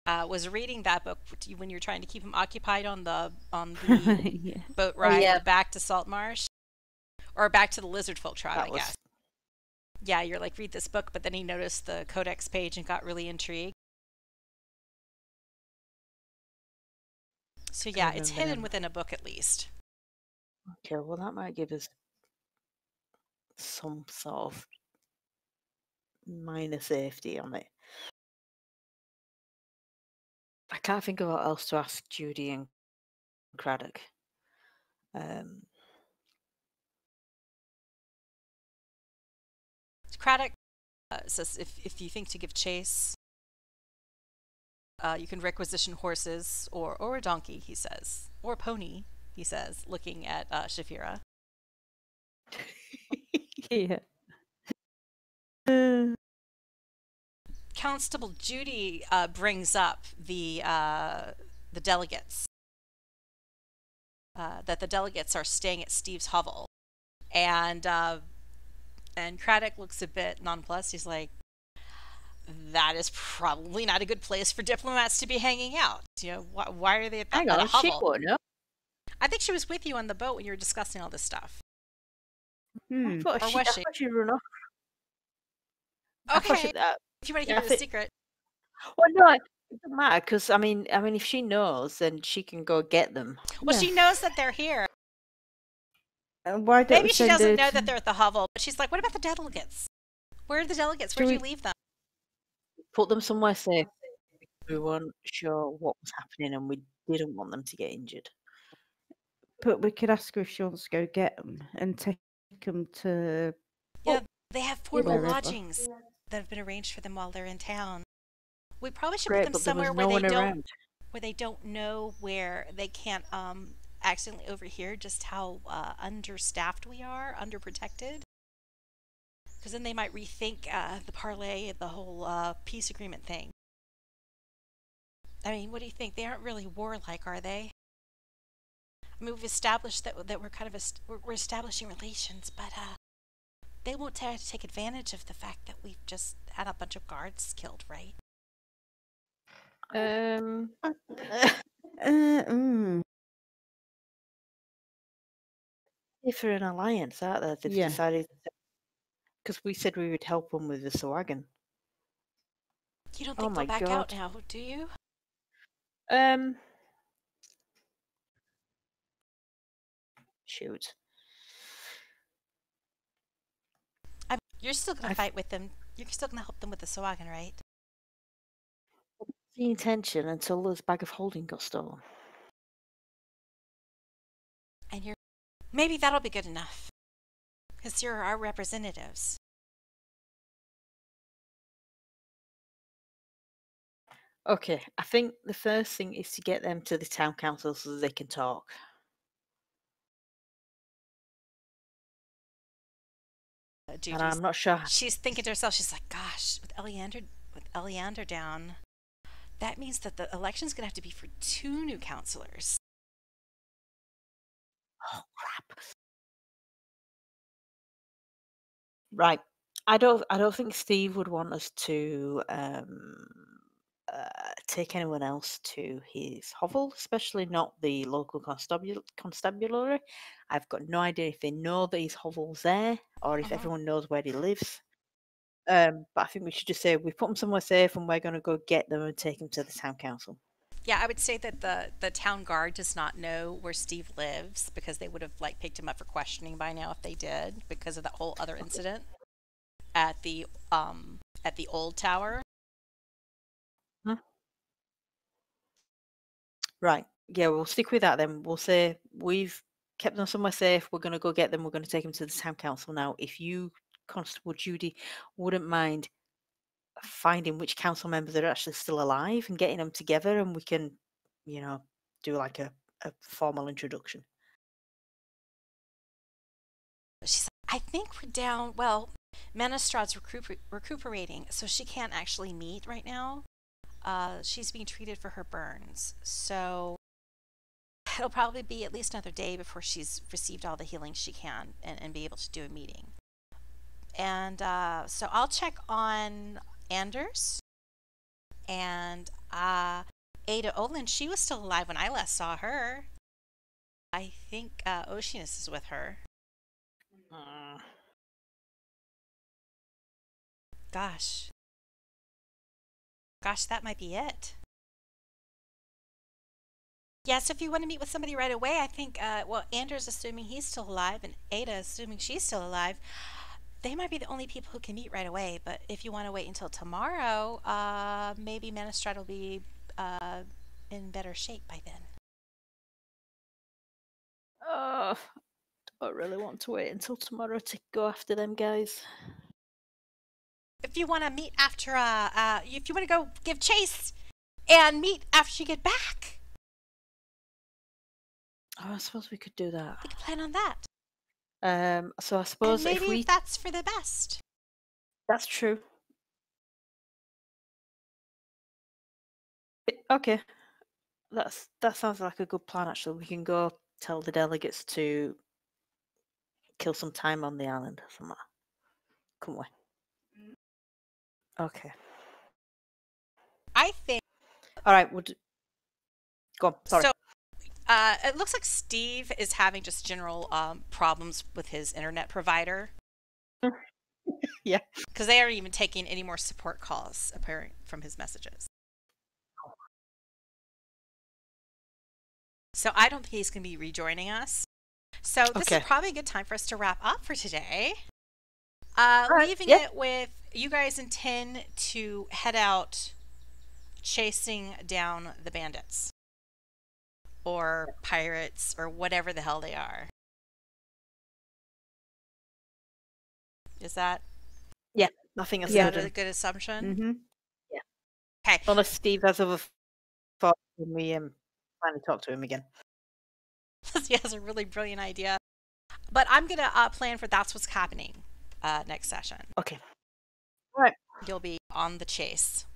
was reading that book when you were trying to keep him occupied on the boat ride back to Saltmarsh, or back to the lizard folk tribe, I guess. Yeah, you're like, read this book, but then he noticed the codex page and got really intrigued. So yeah, it's hidden within a book at least. Okay, well that might give us some sort of minor safety on it. I can't think of what else to ask Judy and Craddock. Craddock says if you think to give chase, you can requisition horses or a donkey, he says, or a pony, he says, looking at Shaefira. Yeah. Constable Judy brings up the delegates. That the delegates are staying at Stiiv's hovel, and Craddock looks a bit nonplussed. He's like, "That is probably not a good place for diplomats to be hanging out. You know, why are they at Hang a on, she hovel?" won't know. I think she was with you on the boat when you were discussing all this stuff. I thought Or she, was I she? thought she'd run off. I thought Okay, she, if you want to yeah, keep it a secret. well, no, it doesn't matter because I mean, if she knows, then she can go get them. Well, Yeah. she knows that they're here. Why don't Maybe we she send doesn't her know to- that they're at the hovel, but she's like, "What about the delegates? Where are the delegates? Where'd Should you we- leave them?" Put them somewhere safe. We weren't sure what was happening, and we didn't want them to get injured. But we could ask her if she wants to go get them and take them to. Yeah, they have portable wherever. lodgings that have been arranged for them while they're in town. We probably should put Great, them but there was somewhere no one around. where they don't know, where they can't accidentally overhear just how understaffed we are, underprotected. Because then they might rethink the parlay, the whole peace agreement thing. I mean, what do you think? They aren't really warlike, are they? I mean, we've established that we're kind of we're establishing relations, but they won't try to take advantage of the fact that we've just had a bunch of guards killed, right? If they're an alliance, aren't they? They've Yeah. decided because we said we would help them with the Sawagan. You don't Oh think my they'll back out God. now, do you? Shoot. You're still going to I've- fight with them. You're still going to help them with the Sawagan, right? The intention until this bag of holding got stolen. And maybe that'll be good enough. Because you're our representatives. Okay, I think the first thing is to get them to the town council so that they can talk. And Judy's, I'm not sure. she's thinking to herself, she's like, gosh, with Eleander down, that means that the election's going to have to be for 2 new councillors. Oh crap! Right, I don't think Stiiv would want us to take anyone else to his hovel, especially not the local constabulary. I've got no idea if they know that his hovel's there or if everyone knows where he lives. But I think we should just say we put them somewhere safe and we're going to go get them and take them to the town council. Yeah, I would say that the town guard does not know where Stiiv lives because they would have picked him up for questioning by now if they did, because of that whole other incident at the old tower. Huh? Right. Yeah, we'll stick with that then. We'll say we've kept them somewhere safe. We're going to go get them. We're going to take them to the town council now. If you, Constable Judy, wouldn't mind finding which council members are actually still alive and getting them together, and we can, do like a formal introduction. She's like, I think we're down. Well, Menestrad's recuperating, so she can't actually meet right now. She's being treated for her burns, so it'll probably be at least another day before she's received all the healing she can and be able to do a meeting. And so I'll check on Anders and Ada Olin. She was still alive when I last saw her. I think Oceanus is with her. Gosh, that might be it. Yes, if you want to meet with somebody right away, I think, Anders assuming he's still alive and Ada assuming she's still alive, they might be the only people who can meet right away. But if you want to wait until tomorrow, maybe Menestrad will be in better shape by then. I don't really want to wait until tomorrow to go after them guys. if you want to meet after if you want to go give chase and meet after you get back. Oh, I suppose we could do that. We could plan on that. So I And suppose maybe if we... that's for the best. That's true. Okay. That sounds like a good plan, actually. We can go tell the delegates to kill some time on the island or something. Couldn't we? Okay. I think All right, go on. Sorry. so. It looks like Stiiv is having just general problems with his internet provider. Yeah. Because they aren't even taking any more support calls apparent from his messages. So I don't think he's going to be rejoining us. So this is probably a good time for us to wrap up for today. Leaving it with you guys intend to head out chasing down the bandits. Or pirates, or whatever the hell they are. Is that? Yeah, nothing else. Is that a good assumption? Mm-hmm. Yeah. Okay. Unless Stiiv has other thoughts when we finally talk to him again. He has a really brilliant idea. But I'm going to plan for that's what's happening next session. Okay. All right. You'll be on the chase.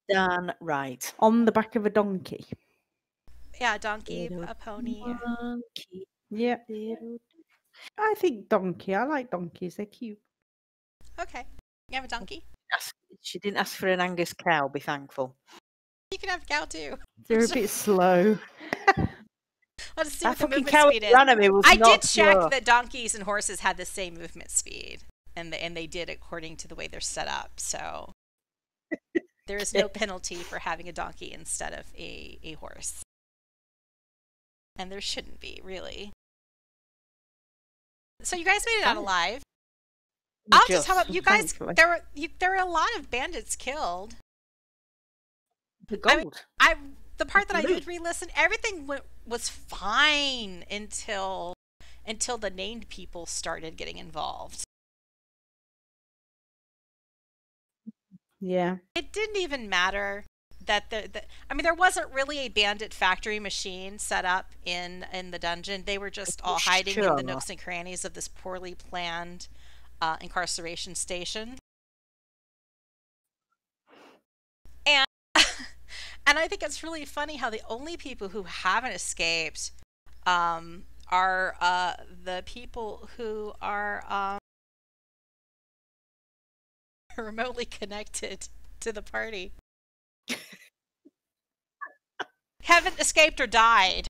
Done right. On the back of a donkey. Yeah, a donkey, a pony. Donkey. Yeah. I think donkey. I like donkeys. They're cute. Okay. You have a donkey? She didn't ask for an Angus cow. Be thankful. You can have a cow too. They're a bit slow. Let's see That what the fucking movement cow speed is. I did check that donkeys and horses had the same movement speed, and they did according to the way they're set up. So there is no penalty for having a donkey instead of a horse, and there shouldn't be really. So you guys made it out alive. I'll just tell you guys. Thankfully. There were a lot of bandits killed. The gold. The part that I did re-listen, everything was fine until the named people started getting involved. Yeah. It didn't even matter that there wasn't really a bandit factory machine set up in the dungeon. They were just all hiding in the nooks and crannies of this poorly planned incarceration station. And I think it's really funny how the only people who haven't escaped are the people who are remotely connected to the party. Haven't escaped or died.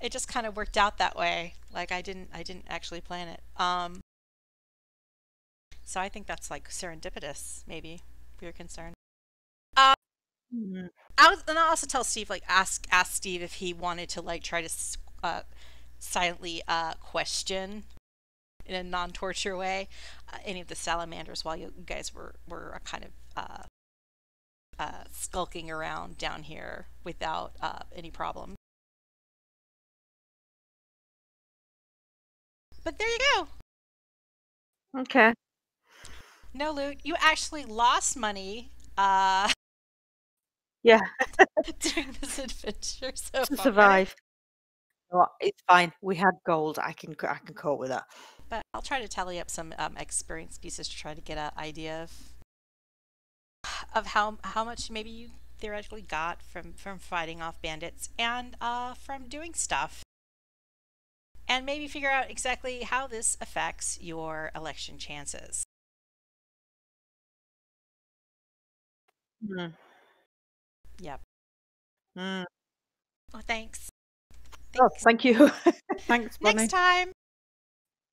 It just kind of worked out that way. Like I didn't actually plan it. So I think that's like serendipitous, maybe, if you're concerned. I'll also tell Stiiv, like, ask Stiiv if he wanted to, like, try to silently question in a non-torture way any of the salamanders while you guys were kind of skulking around down here without any problem. But there you go. Okay. No loot. You actually lost money. Yeah. During this adventure so To far. survive. Oh, it's fine. We had gold. I can cope with that. But I'll try to tally up some experience pieces to try to get an idea of how much maybe you theoretically got from fighting off bandits and from doing stuff. And maybe figure out exactly how this affects your election chances. Yep. Well, thanks. Oh, thank you. Thanks, Bonnie. Next time.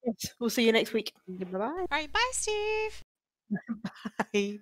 Yes, we'll see you next week. Bye-bye. All right, bye, Stiiv. Bye.